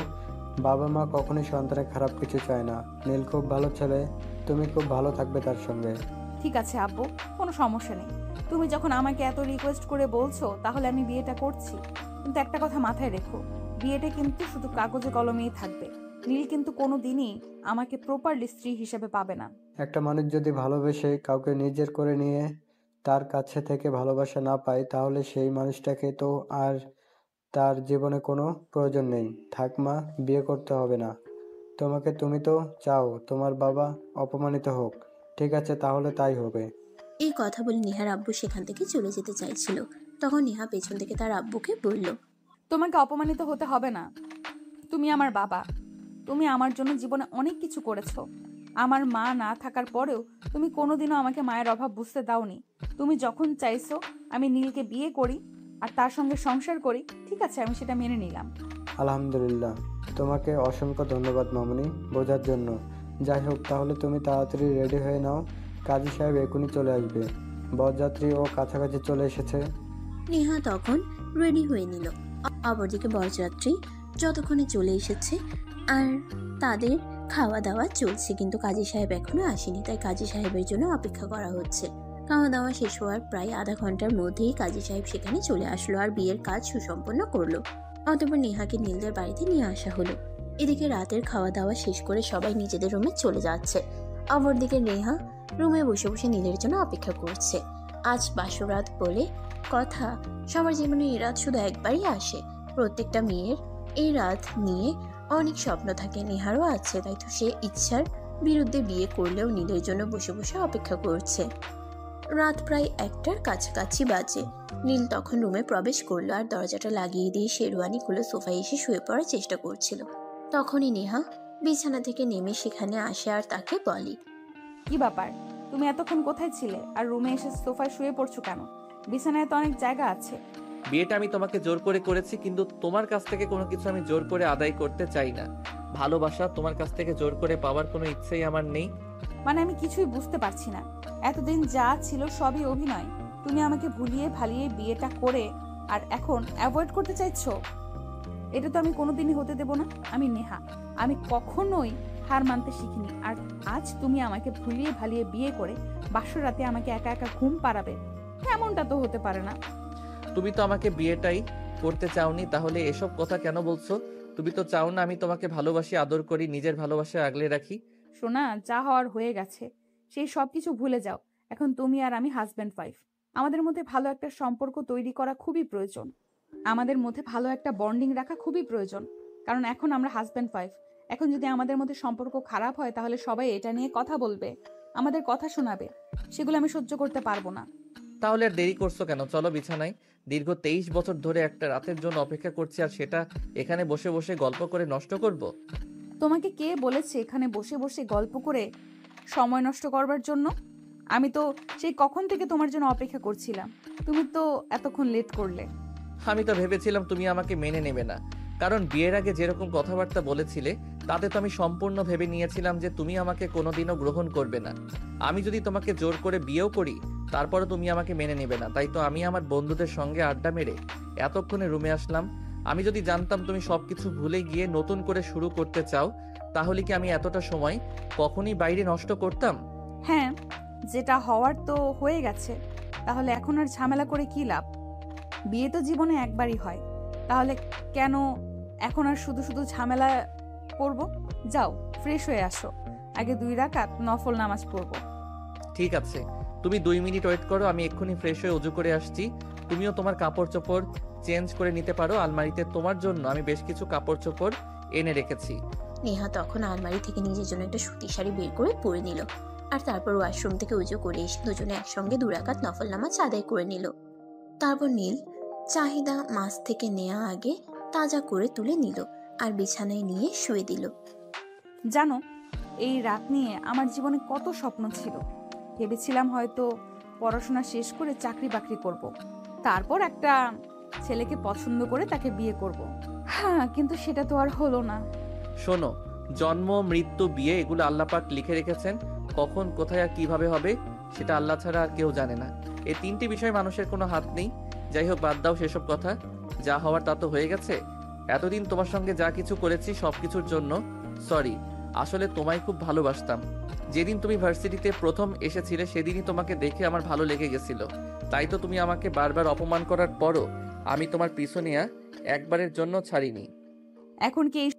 বাবা মা কখনোই সন্তানের খারাপ কিছু চায় না। নীল খুব ভালো ছেলে, তুমি খুব ভালো থাকবে তার সঙ্গে। ঠিক আছে আব্বু, কোনো সমস্যা নেই। তুমি যখন আমাকে এত রিকোয়েস্ট করে বলছো তাহলে আমি বিয়েটা করছি, কিন্তু একটা কথা মাথায় রেখো, বিয়েটা কিন্তু শুধু কাগজে কলমেই থাকবে। নীল কিন্তু কোনো দিনই আমাকে প্রপারলি স্ত্রী হিসেবে পাবে না। একটা মানুষ যদি ভালোবেসে কাউকে নিজের করে নিয়ে তার কাছে থেকে ভালোবাসা না পায়, তাহলে সেই মানুষটাকে তো আর তার জীবনে কোনো প্রয়োজন নেই। থাক মা, বিয়ে করতে হবে না তোমাকে। তুমি তো চাও তোমার বাবা অপমানিত হোক, ঠিক আছে তাহলে তাই হবে। এই কথা বলে নেহার আব্বু সেখান থেকে চলে যেতে চাইছিল। তখন নেহা পেছন থেকে তার আব্বুকে বলল, তোমাকে অপমানিত হতে হবে না, তুমি আমার বাবা, তুমি আমার জন্য জীবনে অনেক কিছু করেছো। আমার মা না থাকার পরেও তুমি কোনোদিনও আমাকে মায়ের অভাব বুঝতে দাওনি। তুমি যখন চাইছো আমি নীলকে বিয়ে করি আর তার সঙ্গে সংসার করি, ঠিক আছে, আমি সেটা মেনে নিলাম। আলহামদুলিল্লাহ, তোমাকে অসংখ্য ধন্যবাদ মামুনি বোঝার জন্য। যাই হোক, তাহলে তুমি তাড়াতাড়ি রেডি হয়ে নাও, কাজী সাহেব এখনই চলে আসবে। বরযাত্রী ও কাছাকাছি চলে এসেছে। নেহা তখন রেডি হয়ে নিল। অপরদিকে বরযাত্রী যতক্ষণে চলে এসেছে আর তাদের খাওয়া দাওয়া চলছে, কিন্তু কাজী সাহেব এখনো আসেনি, তাই কাজী সাহেবের জন্য অপেক্ষা করা হচ্ছে। খাওয়া দাওয়া শেষ হওয়ার প্রায় আধা ঘন্টার মধ্যেই কাজী সাহেব সেখানে চলে আসলো আর বিয়ের কাজ সুসম্পন্ন করলো। অতঃপর নেহাকে নীলদের বাড়িতে নিয়ে আসা হলো। এদিকে রাতের খাওয়া দাওয়া শেষ করে সবাই নিজেদের রুমে চলে যাচ্ছে। অপরদিকে নেহা রুমে বসে বসে নীলের জন্য অপেক্ষা করছে। আজ বাসরাত বলে কথা, সবার জীবনে এই রাত শুধু একবারই আসে। প্রত্যেকটা মেয়ের এই রাত নিয়ে অনেক স্বপ্ন থাকে, নেহারও আছে, তাই তো সে ইচ্ছার বিরুদ্ধে বিয়ে করলেও নীলের জন্য বসে বসে অপেক্ষা করছে। রাত প্রায় 1টার কাছাকাছি বাজে। নীল তখন রুমে প্রবেশ করলো আর দরজাটা লাগিয়ে দিয়ে শেরওয়ানি খুলে সোফায় এসে শুয়ে পড়ার চেষ্টা করছিল। তখনই নেহা বিছানা থেকে নেমে সেখানে আসে আর তাকে বলে, কি ব্যাপার, তুমি এতক্ষণ কোথায় ছিলে আর রুমে এসে সোফায় শুয়ে পড়ছো কেন? বিছানায় তো অনেক জায়গা আছে। বিয়েটা আমি তোমাকে জোর করে করেছি, কিন্তু তোমার কাছ থেকে কোনো কিছু আমি জোর করে আদায় করতে চাই না। ভালোবাসা তোমার কাছ থেকে জোর করে পাওয়ার কোনো ইচ্ছেই আমার নেই। মানে আমি কিছুই বুঝতে পারছি না। এতদিন যা ছিল সবই অভিনয়। তুমি আমাকে ভুলিয়ে ভালিয়ে বিয়েটা করে আর এখন অ্যাভয়েড করতে চাইছো। এটা তো আমি কোনোদিনই হতে দেব না। আমি নেহা, আমি কখনোই হার মানতে শিখিনি। আর আজ তুমি আমাকে ভুলিয়ে ভালিয়ে বিয়ে করে বাসর রাতে আমাকে একা একা ঘুম পাড়াবে, এমনটা তো হতে পারে না। তুমি তো আমাকে বিয়েটাই করতে চাওনি, তাহলে এসব কথা কেন বলছো? তুমি তো চাও না আমি তোমাকে ভালোবাসি, আদর করি, নিজের ভালোবাসা আগলে রাখি। শোনা, যা হওয়ার হয়ে গেছে, সেই সব কিছু ভুলে যাও। এখন তুমি আর আমি হাজব্যান্ড ওয়াইফ। আমাদের মধ্যে ভালো একটা সম্পর্ক তৈরি করা খুবই প্রয়োজন। আমাদের মধ্যে ভালো একটা বন্ডিং রাখা খুবই প্রয়োজন, কারণ এখন আমরা হাজব্যান্ড ওয়াইফ। এখন যদি আমাদের মধ্যে সম্পর্ক খারাপ হয় তাহলে সবাই এটা নিয়ে কথা বলবে, আমাদের কথা শোনাবে। সেগুলো আমি সহ্য করতে পারবো না। তাহলে আর দেরি করছো কেন? চলো বিছানায়। দীর্ঘ 23 বছর ধরে একটা রাতের জন্য অপেক্ষা করছি, আর সেটা এখানে বসে বসে গল্প করে নষ্ট করব? তোমাকে কে বলেছে এখানে বসে বসে গল্প করে সময় নষ্ট করবার জন্য? আমি তো সেই কখন থেকে তোমার জন্য অপেক্ষা করছিলাম, তুমি তো এতক্ষণ লেট করলে। আমি তো ভেবেছিলাম তুমি আমাকে মেনে নেবে না, কারণ বিয়ের আগে যেরকম কথাবার্তা বলেছিলে তাতে তো আমি সম্পূর্ণ ভেবে নিয়েছিলাম যে তুমি আমাকে কোনোদিনও গ্রহণ করবে না। আমি যদি তোমাকে জোর করে বিয়েও করি তারপরে তুমি আমাকে মেনে নেবে না, তাই তো আমি আমার বন্ধুদের সঙ্গে আড্ডা মেরে এতক্ষণে রুমে আসলাম। আমি যদি জানতাম তুমি সবকিছু ভুলে গিয়ে নতুন করে শুরু করতে চাও, তাহলে কি আমি এতটা সময় কখনই বাইরে নষ্ট করতাম? হ্যাঁ, যেটা হওয়ার তো হয়ে গেছে, তাহলে এখন আর ঝামেলা করে কি লাভ? বিয়ে তো জীবনে একবারই হয়, তাহলে কেন এখন আর শুধু শুধু ঝামেলা করব? যাও, ফ্রেশ হয়ে আসো, আগে 2 রাকাত নফল নামাজ পড়বো। ঠিক আছে, তুমি 2 মিনিট ওয়েট করো, আমি এক্ষুনি ফ্রেশ হয়ে অজু করে আসছি। তুমিও তোমার কাপড় চোপড় চেঞ্জ করে নিতে পারো। আলমারিতে তোমার জন্য আমি বেশ কিছু কাপড় চোপড় এনে রেখেছি। নেহা তখন আলমারি থেকে নিজের জন্য একটা সুতির শাড়ি বের করে পরে নিল আর তারপর ওয়াশরুম থেকে উজু করে এসে দুজনে একসঙ্গে 2 রাকাত নফল নামাজ আদায় করে নিল। তারপর নীল চাহিদা মাছ থেকে নেয়া আগে তাজা করে তুলে নিল আর বিছানায় নিয়ে শুয়ে দিল। জানো, এই রাত নিয়ে আমার জীবনে কত স্বপ্ন ছিল। ভেবেছিলাম হয়তো পড়াশোনা শেষ করে চাকরি বাকরি করব, তারপর একটা ছেলেকে পছন্দ করে তাকে বিয়ে করব। হ্যাঁ, কিন্তু সেটা তো আর হলো না। শোনো, জন্ম, মৃত্যু, বিয়ে এগুলো আল্লাহ পাক লিখে রেখেছেন। কখন, কোথায় আর কিভাবে হবে সেটা আল্লাহ ছাড়া আর কেউ জানে না। এই 3টি বিষয় মানুষের কোনো হাত নেই। যাই হোক, বাদ দাও সেসব কথা। যা হওয়ার তা তো হয়ে গেছে। এতদিন তোমার সঙ্গে যা কিছু করেছি সবকিছুর জন্য সরি। আসলে তোমায় খুব ভালোবাসতাম। যেদিন তুমি ভার্সিটিতে প্রথম এসেছিলে সেদিনই তোমাকে দেখে আমার ভালো লেগে গেছিল। তাই তো তুমি আমাকে বারবার অপমান করার পরও আমি তোমার পিছু নিয়ে একবারের জন্য ছাড়িনি। এখন কি এই